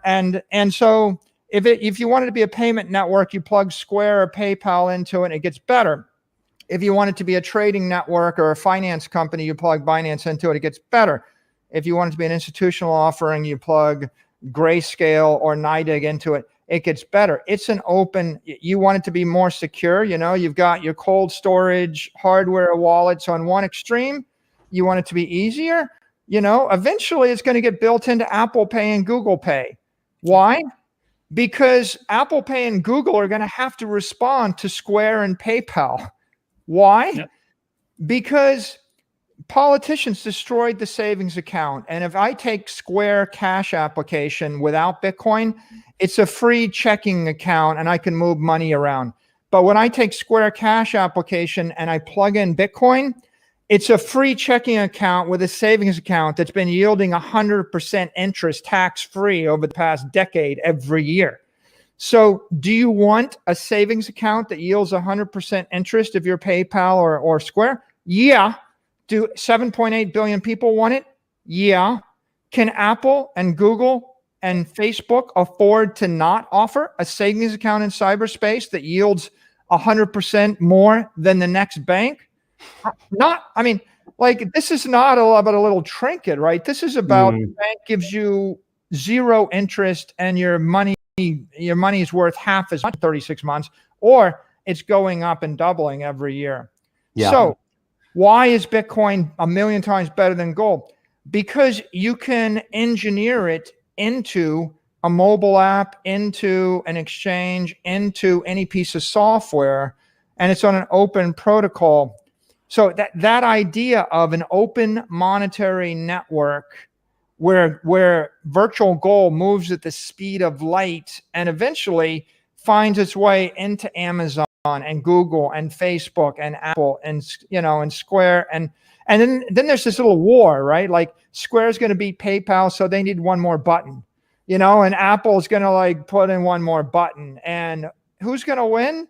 Speaker 3: And so if you want it to be a payment network, you plug Square or PayPal into it, and it gets better. If you want it to be a trading network or a finance company, you plug Binance into it, it gets better. If you want it to be an institutional offering, you plug Grayscale or NYDIG into it, it gets better. It's an open, you want it to be more secure. You've got your cold storage hardware wallets on one extreme. You want it to be easier. Eventually it's going to get built into Apple Pay and Google Pay. Why? because Apple Pay and Google are going to have to respond to Square and PayPal. Why?
Speaker 2: Yep.
Speaker 3: Because politicians destroyed the savings account. And if I take Square Cash application without Bitcoin, it's a free checking account and I can move money around. But when I take Square Cash application and I plug in Bitcoin, it's a free checking account with a savings account that's been yielding 100% interest tax-free over the past decade every year. So do you want a savings account that yields 100% interest if you're PayPal or Square? Yeah. Do 7.8 billion people want it? Yeah. Can Apple and Google and Facebook afford to not offer a savings account in cyberspace that yields 100% more than the next bank? This is not about a little trinket, right? This is about the bank gives you zero interest and your money is worth half as much 36 months, or it's going up and doubling every year. Yeah. So why is Bitcoin a million times better than gold? Because you can engineer it into a mobile app, into an exchange, into any piece of software, and it's on an open protocol. So that idea of an open monetary network where virtual gold moves at the speed of light and eventually finds its way into Amazon and Google and Facebook and Apple and Square and then there's this little war, right? Like Square's going to beat PayPal, so they need one more button, and Apple's going to put in one more button, and who's going to win?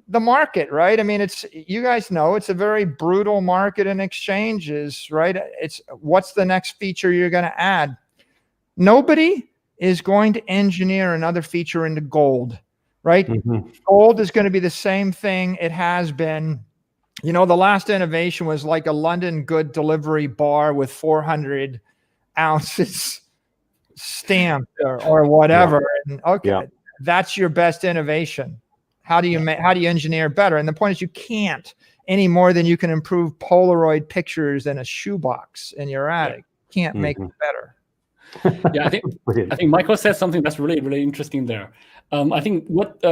Speaker 3: The market, right? I mean, you guys know it's a very brutal market in exchanges, right? It's what's the next feature you're going to add? Nobody is going to engineer another feature into gold, right? Mm-hmm. Gold is going to be the same thing it has been. The last innovation was like a London good delivery bar with 400 ounces stamped or whatever. Yeah. And that's your best innovation. How do you engineer better? And the point is you can't any more than you can improve Polaroid pictures in a shoebox in your attic. You can't make it better.
Speaker 2: Yeah, I think Michael said something that's really, really interesting there. I think what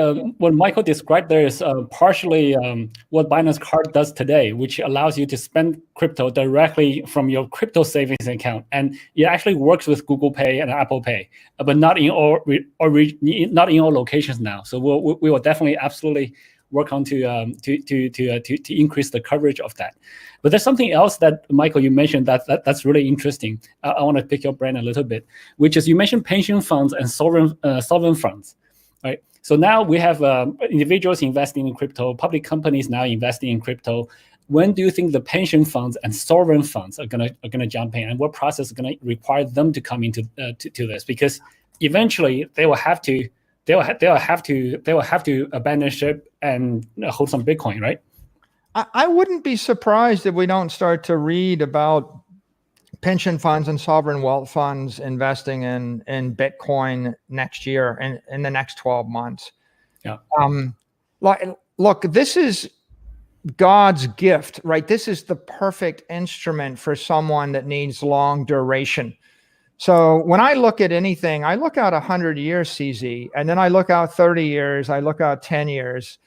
Speaker 2: Michael described there is partially what Binance Card does today, which allows you to spend crypto directly from your crypto savings account, and it actually works with Google Pay and Apple Pay, but not in all locations now. So we will definitely absolutely work on to increase the coverage of that. But there's something else that Michael you mentioned that's really interesting. I want to pick your brain a little bit, which is you mentioned pension funds and sovereign funds. Right. So now we have individuals investing in crypto, public companies now investing in crypto. When do you think the pension funds and sovereign funds are gonna jump in, and what process is gonna require them to come into to this? Because eventually they will have to abandon ship and hold some Bitcoin, right?
Speaker 3: I wouldn't be surprised if we don't start to read about pension funds and sovereign wealth funds investing in Bitcoin next year and in the next 12 months. Yeah. Look, this is God's gift, right? This is the perfect instrument for someone that needs long duration. So when I look at anything, I look out 100 years, CZ, and then I look out 30 years, I look out 10 years,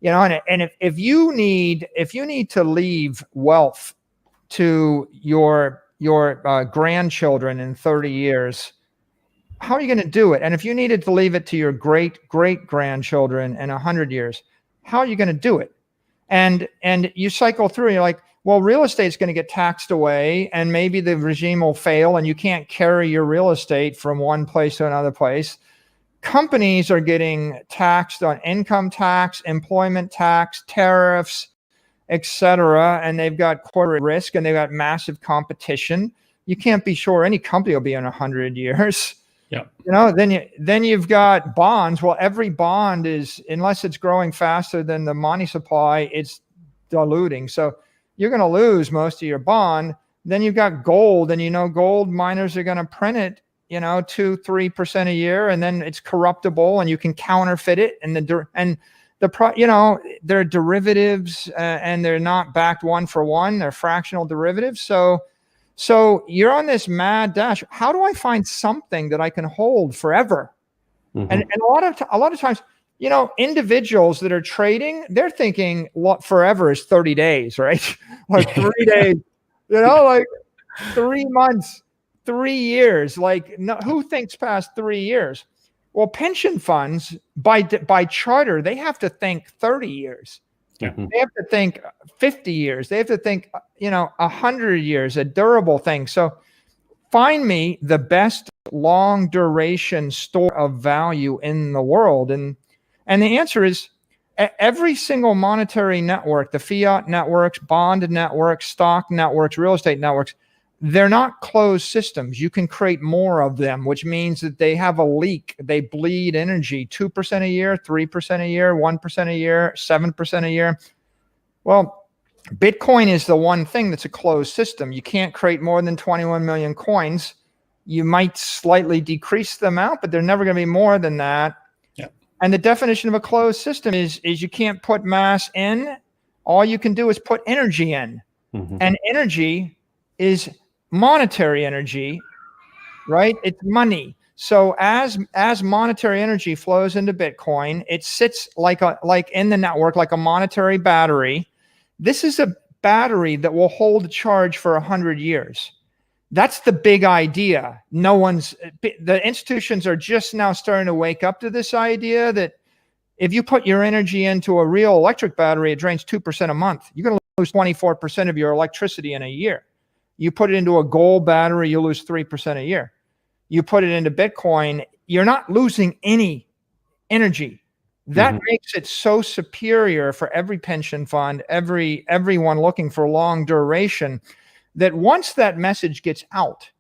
Speaker 3: and if you need to leave wealth to your grandchildren in 30 years, how are you going to do it? And if you needed to leave it to your great-great-grandchildren in 100 years, how are you going to do it? And you cycle through, and you're like, well, real estate's going to get taxed away, and maybe the regime will fail, and you can't carry your real estate from one place to another place. Companies are getting taxed on income tax, employment tax, tariffs, etc., and they've got corporate risk, and they've got massive competition. You can't be sure any company will be in 100 years. Yeah. Then you've got bonds. Well, every bond is, unless it's growing faster than the money supply, it's diluting. So you're going to lose most of your bond. Then you've got gold, and gold miners are going to print it, 2-3% a year, and then it's corruptible, and you can counterfeit it, they're derivatives, and they're not backed one for one. They're fractional derivatives. So you're on this mad dash. How do I find something that I can hold forever? And a lot of times, you know, individuals that are trading, they're thinking forever is 30 days, right? Like 3 days, you know, like 3 months, 3 years. Like, no, who thinks past 3 years? Well, pension funds by charter, they have to think 30 years.
Speaker 2: Yeah.
Speaker 3: They have to think 50 years. They have to think, you know, 100 years, a durable thing. So find me the best long duration store of value in the world. And the answer is every single monetary network, the fiat networks, bond networks, stock networks, real estate networks, they're not closed systems. You can create more of them, which means that they have a leak. They bleed energy 2% a year, 3% a year, 1% a year, 7% a year. Well, Bitcoin is the one thing that's a closed system. You can't create more than 21 million coins. You might slightly decrease the amount, but they're never going to be more than that.
Speaker 2: Yeah.
Speaker 3: And the definition of a closed system is you can't put mass in. All you can do is put energy in. And energy is monetary energy, right? It's money. So as monetary energy flows into Bitcoin, it sits like in the network, like a monetary battery. This is a battery that will hold a charge for 100 years. That's the big idea. The institutions are just now starting to wake up to this idea that if you put your energy into a real electric battery, it drains 2% a month. You're going to lose 24% of your electricity in a year. You put it into a gold battery, you lose 3% a year. You put it into Bitcoin, you're not losing any energy. That makes it so superior for every pension fund, everyone looking for long duration, that once that message gets out,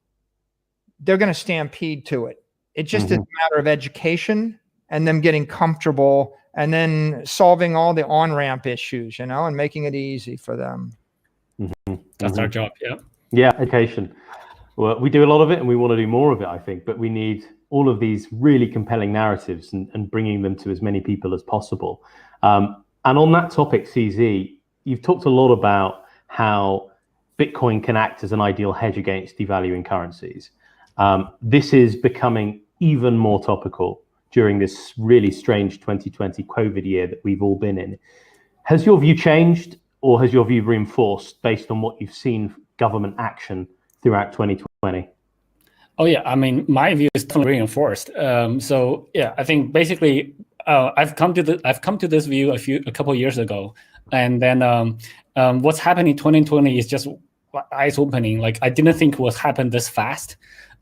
Speaker 3: they're going to stampede to it. It just is a matter of education and them getting comfortable and then solving all the on-ramp issues, you know, and making it easy for them.
Speaker 2: That's our job. Yeah.
Speaker 1: Yeah, education. Well, we do a lot of it and we want to do more of it, I think, but we need all of these really compelling narratives and bringing them to as many people as possible. And on that topic, CZ, you've talked a lot about how Bitcoin can act as an ideal hedge against devaluing currencies. This is becoming even more topical during this really strange 2020 COVID year that we've all been in. Has your view changed, or has your view reinforced based on what you've seen government action throughout 2020?
Speaker 2: Oh yeah, I mean, my view is totally reinforced. So yeah, I think basically I've come to this view a couple of years ago, and then what's happening in 2020 is just eyes opening. Like, I didn't think it would happen this fast,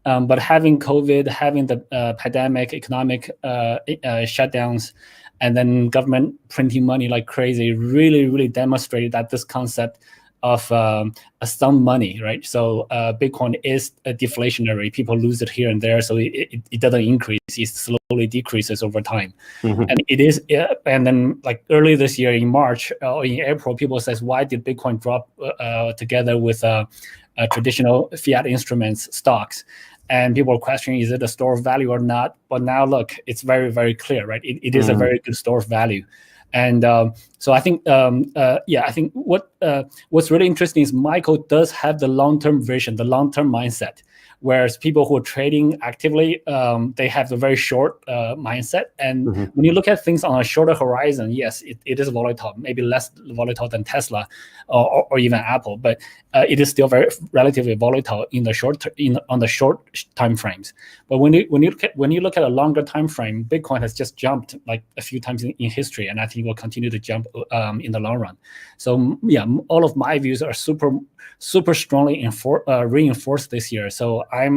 Speaker 2: but having COVID, having the pandemic, economic shutdowns, and then government printing money like crazy really demonstrated that this concept of some money, right? So Bitcoin is deflationary. People lose it here and there, so it doesn't increase. It slowly decreases over time. And it is. And then, like early this year in March or in April, people says, why did Bitcoin drop together with traditional fiat instruments, stocks? And people are questioning, is it a store of value or not? But now look, it's very clear, right? It is a very good store of value. And so I think, I think what's really interesting is Michael does have the long-term vision, the long-term mindset, whereas people who are trading actively, they have the very short mindset. And when you look at things on a shorter horizon, yes, it is volatile, maybe less volatile than Tesla or even Apple, but it is still very relatively volatile in the short on the short time frames. But when you look at a longer time frame, Bitcoin has just jumped like a few times in history, and I think will continue to jump in the long run. So yeah, all of my views are super strongly reinforced this year. So I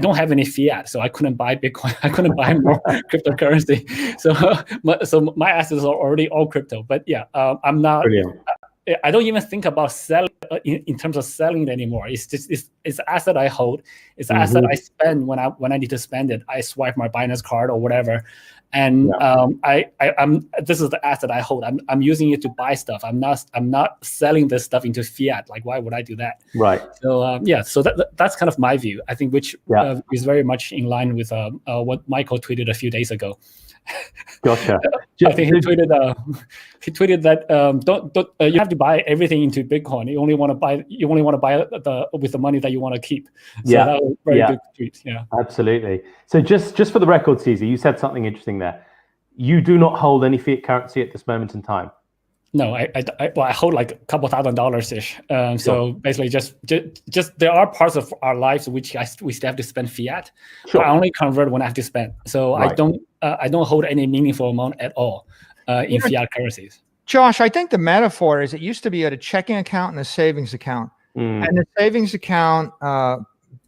Speaker 2: don't have any fiat, so I couldn't buy Bitcoin. I couldn't buy more cryptocurrency. So my assets are already all crypto. But yeah, I'm not.
Speaker 1: Brilliant.
Speaker 2: I don't even think about selling in terms of selling it anymore. It's just it's an asset I hold. It's an asset I spend when I need to spend it. I swipe my Binance card or whatever, And I'm this is the asset I hold. I'm using it to buy stuff. I'm not selling this stuff into fiat. Like, why would I do that?
Speaker 1: Right.
Speaker 2: So so that's kind of my view. I think which is very much in line with what Michael tweeted a few days ago.
Speaker 1: Gotcha.
Speaker 2: I think he tweeted that don't you have to buy everything into Bitcoin. You only want to buy with the money that you want to keep. So that was a very good tweet. Yeah, absolutely.
Speaker 1: So just for the record, Caesar, you said something interesting there. You do not hold any fiat currency at this moment in time.
Speaker 2: No, I hold like a couple $1,000 ish. So basically, just there are parts of our lives which we still have to spend fiat. Sure. I only convert when I have to spend. So I don't hold any meaningful amount at all in fiat currencies.
Speaker 3: Josh, I think the metaphor is it used to be at a checking account and a savings account, and the savings account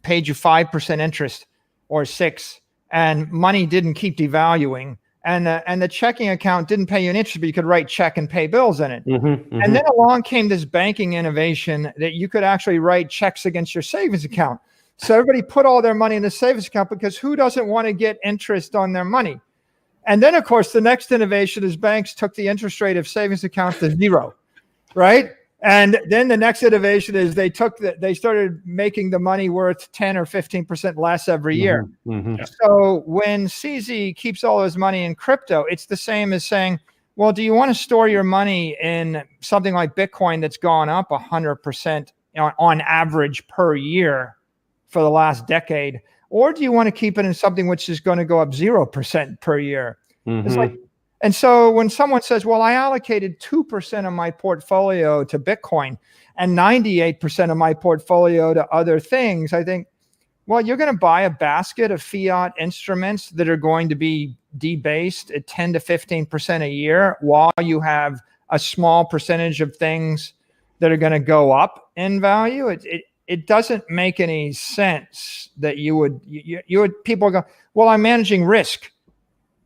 Speaker 3: paid you 5% interest or 6%, and money didn't keep devaluing. And the checking account didn't pay you an interest, but you could write check and pay bills in it. And then along came this banking innovation that you could actually write checks against your savings account. So everybody put all their money in the savings account, because who doesn't want to get interest on their money? And then, of course, the next innovation is banks took the interest rate of savings accounts to 0, right? And then the next innovation is they started making the money worth 10 or 15% less every year. So when CZ keeps all his money in crypto, it's the same as saying, well, do you want to store your money in something like Bitcoin that's gone up 100% on average per year for the last decade? Or do you want to keep it in something which is going to go up 0% per year? It's like, and so when someone says, well, I allocated 2% of my portfolio to Bitcoin and 98% of my portfolio to other things, I think, well, you're going to buy a basket of fiat instruments that are going to be debased at 10 to 15% a year, while you have a small percentage of things that are going to go up in value. It doesn't make any sense that you would people go, well, I'm managing risk.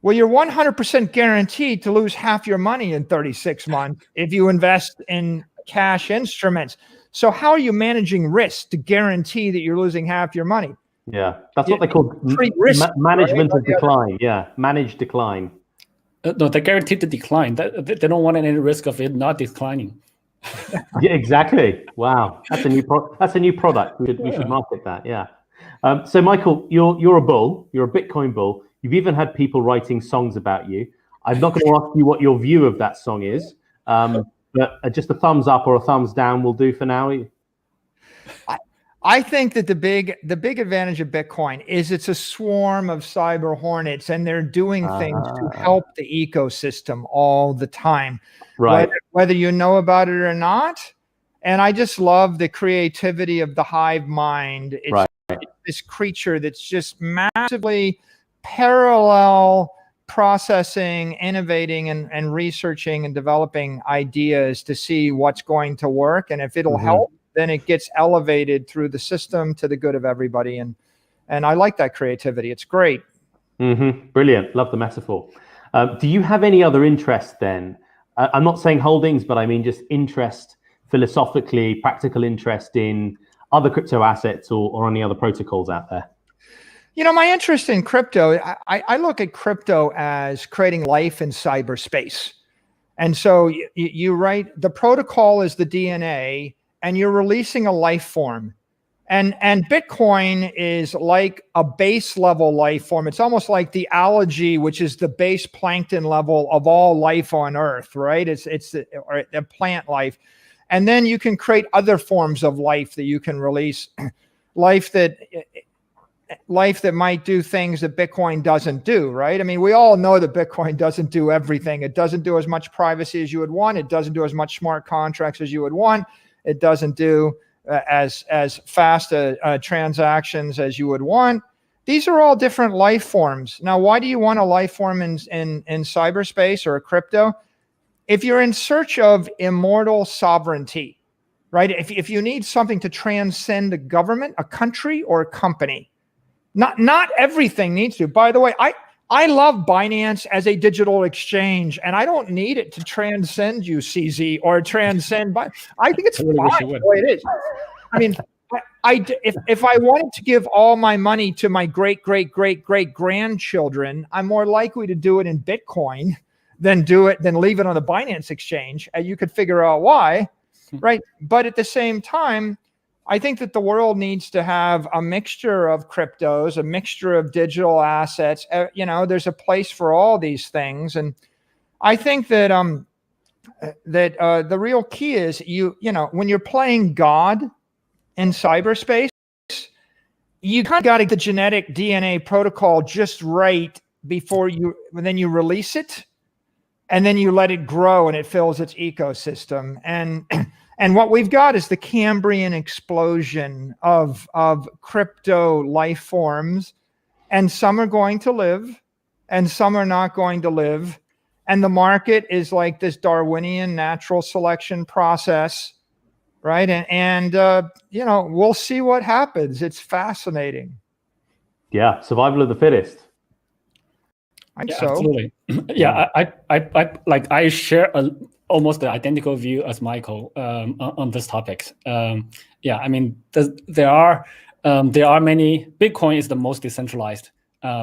Speaker 3: Well, you're 100% guaranteed to lose half your money in 36 months if you invest in cash instruments. So how are you managing risk to guarantee that you're losing half your money?
Speaker 1: Yeah, that's what they call management of decline. Yeah, managed decline.
Speaker 2: No, they're guaranteed to decline. They don't want any risk of it not declining.
Speaker 1: Yeah, exactly. Wow, that's a new product. We should market that. Yeah. So Michael, you're a bull. You're a Bitcoin bull. You've even had people writing songs about you. I'm not going to ask you what your view of that song is, but just a thumbs up or a thumbs down will do for now.
Speaker 3: I think that the big advantage of Bitcoin is it's a swarm of cyber hornets, and they're doing things to help the ecosystem all the time, right? Whether you know about it or not. And I just love the creativity of the hive mind. It's this creature that's just massively parallel processing, innovating, and researching and developing ideas to see what's going to work. And if it'll help, then it gets elevated through the system to the good of everybody. And I like that creativity. It's great.
Speaker 1: Brilliant. Love the metaphor. Do you have any other interest then? I'm not saying holdings, but I mean just interest philosophically, practical interest in other crypto assets or any other protocols out there?
Speaker 3: You know, my interest in crypto, I look at crypto as creating life in cyberspace. And so you write, the protocol is the DNA, and you're releasing a life form. And Bitcoin is like a base level life form. It's almost like the algae, which is the base plankton level of all life on Earth, right? It's the plant life. And then you can create other forms of life that you can release, life that might do things that Bitcoin doesn't do, right? I mean, we all know that Bitcoin doesn't do everything. It doesn't do as much privacy as you would want. It doesn't do as much smart contracts as you would want. It doesn't do as fast transactions as you would want. These are all different life forms. Now, why do you want a life form in cyberspace or a crypto? If you're in search of immortal sovereignty, right? If you need something to transcend a government, a country, or a company, not everything needs to. By the way, I love Binance as a digital exchange, and I don't need it to transcend UCZ or transcend. I think it's fine the way it is. I mean, if I wanted to give all my money to my great grandchildren, I'm more likely to do it in Bitcoin than leave it on the Binance exchange. And you could figure out why, right? But at the same time, I think that the world needs to have a mixture of cryptos, a mixture of digital assets. There's a place for all these things, and I think that the real key is when you're playing God in cyberspace, you kind of got to get the genetic DNA protocol just right then you release it, and then you let it grow and it fills its ecosystem. And what we've got is the Cambrian explosion of crypto life forms, and some are going to live and some are not going to live. And the market is like this Darwinian natural selection process, right? And we'll see what happens. It's fascinating.
Speaker 1: Yeah, survival of the fittest.
Speaker 2: Absolutely. Yeah, I share almost the identical view as Michael on this topic. I mean, there are many. Bitcoin is the most decentralized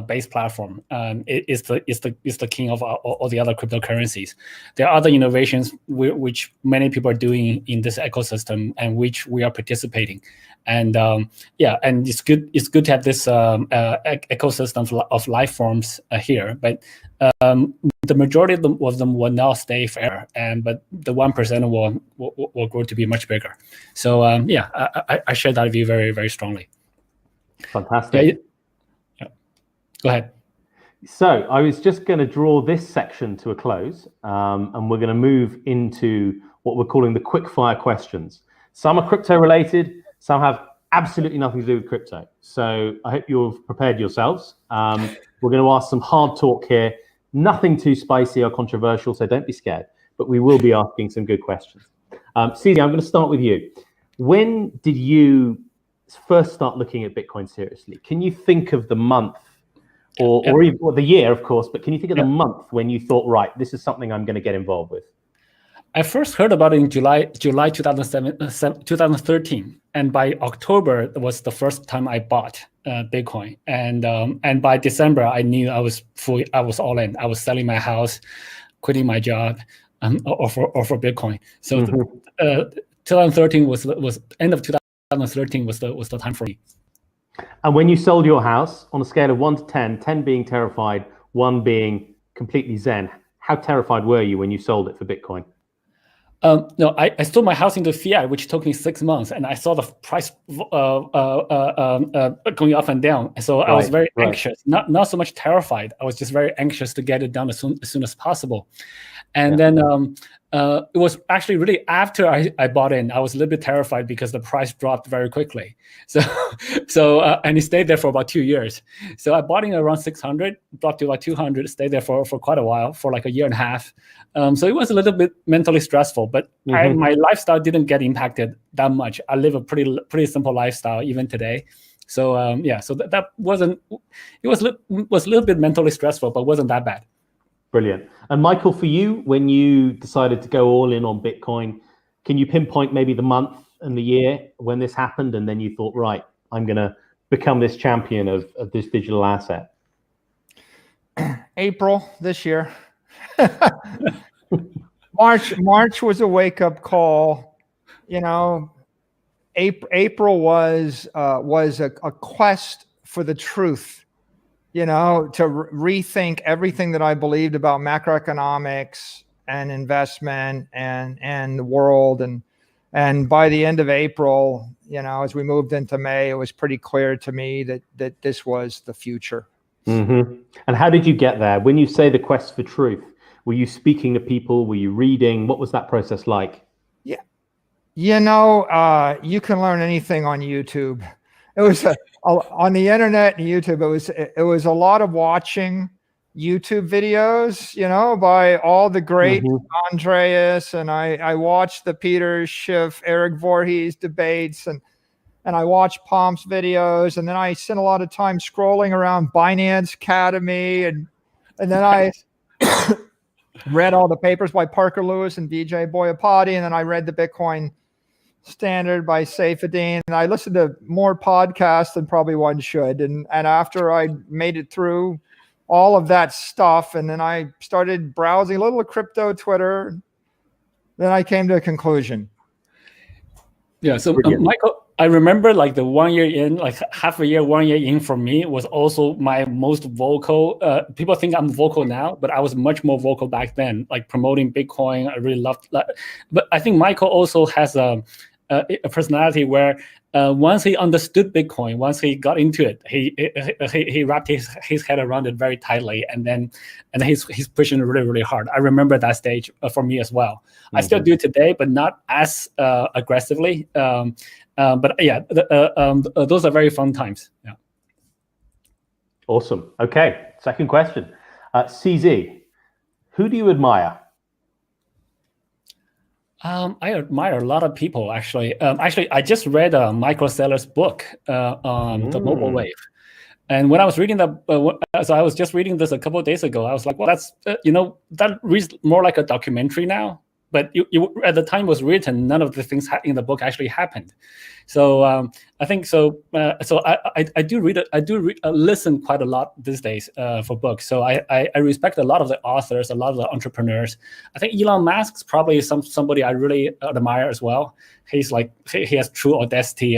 Speaker 2: base platform. It is the king of all the other cryptocurrencies. There are other innovations which many people are doing in this ecosystem and which we are participating. And and it's good to have this ecosystem of life forms here. But the majority of them will now stay forever, but the 1% will grow to be much bigger. So I share that view very, very strongly.
Speaker 1: Fantastic.
Speaker 2: Yeah. Go ahead.
Speaker 1: So I was just going to draw this section to a close, and we're going to move into what we're calling the quick-fire questions. Some are crypto-related, some have absolutely nothing to do with crypto. So I hope you've prepared yourselves. We're going to ask some hard talk here, nothing too spicy or controversial, so don't be scared. But we will be asking some good questions. Cece, I'm going to start with you. When did you first start looking at Bitcoin seriously? Can you think of the month or even the year, of course, but can you think of the month when you thought, right, this is something I'm going to get involved with?
Speaker 2: I first heard about it in July 2013, and by October was the first time I bought Bitcoin. And by December, I knew I was all in. I was selling my house, quitting my job, or for Bitcoin. So 2013 was end of 2013 was the time for me.
Speaker 1: And when you sold your house, on a scale of 1 to 10, 10 being terrified, 1 being completely zen, how terrified were you when you sold it for Bitcoin?
Speaker 2: No, I sold my house into fiat, which took me 6 months, and I saw the price going up and down. So I was very anxious, not so much terrified. I was just very anxious to get it done as soon as possible. And then it was actually really after I bought in, I was a little bit terrified because the price dropped very quickly. So and it stayed there for about 2 years. So I bought in around 600, dropped to like 200, stayed there for quite a while, for like a year and a half. So it was a little bit mentally stressful, but my lifestyle didn't get impacted that much. I live a pretty simple lifestyle even today. So so that wasn't, it was a little bit mentally stressful, but wasn't that bad.
Speaker 1: Brilliant. And Michael, for you, when you decided to go all in on Bitcoin, can you pinpoint maybe the month and the year when this happened, and then you thought, right, I'm going to become this champion of this digital asset?
Speaker 3: April this year. March was a wake-up call. April was a quest for the truth. To rethink everything that I believed about macroeconomics and investment and the world. And by the end of April, as we moved into May, it was pretty clear to me that this was the future.
Speaker 1: Mm-hmm. And how did you get there? When you say the quest for truth, were you speaking to people? Were you reading? What was that process like?
Speaker 3: Yeah. You can learn anything on YouTube. It was on the internet and YouTube. It was a lot of watching YouTube videos, by all the great Andreas, and I watched the Peter Schiff, Eric Voorhees debates, and I watched Pomp's videos, and then I spent a lot of time scrolling around Binance Academy, and then I read all the papers by Parker Lewis and Vijay Boyapati, and then I read the Bitcoin Standard by Saifedean. And I listened to more podcasts than probably one should. And after I made it through all of that stuff, and then I started browsing a little crypto Twitter, then I came to a conclusion.
Speaker 2: Yeah. So Michael, I remember like the 1 year in, like half a year, 1 year in for me was also my most vocal. People think I'm vocal now, but I was much more vocal back then, like promoting Bitcoin. I really loved that. But I think Michael also has a personality where once he understood Bitcoin, once he got into it, he wrapped his head around it very tightly, and he's pushing really, really hard. I remember that stage for me as well. I still do today, but not as aggressively. But yeah, those are very fun times. Yeah.
Speaker 1: Awesome. Okay. Second question. CZ, who do you admire?
Speaker 2: I admire a lot of people, actually. I just read MicroStrategy's book, The Mobile Wave. And when I was reading so I was just reading this a couple of days ago, I was like, well, that's, that reads more like a documentary now. But at the time it was written, none of the things in the book actually happened. So I think so. So I do read it. I do listen quite a lot these days for books. So I respect a lot of the authors, a lot of the entrepreneurs. I think Elon Musk's probably somebody I really admire as well. He's like, he has true audacity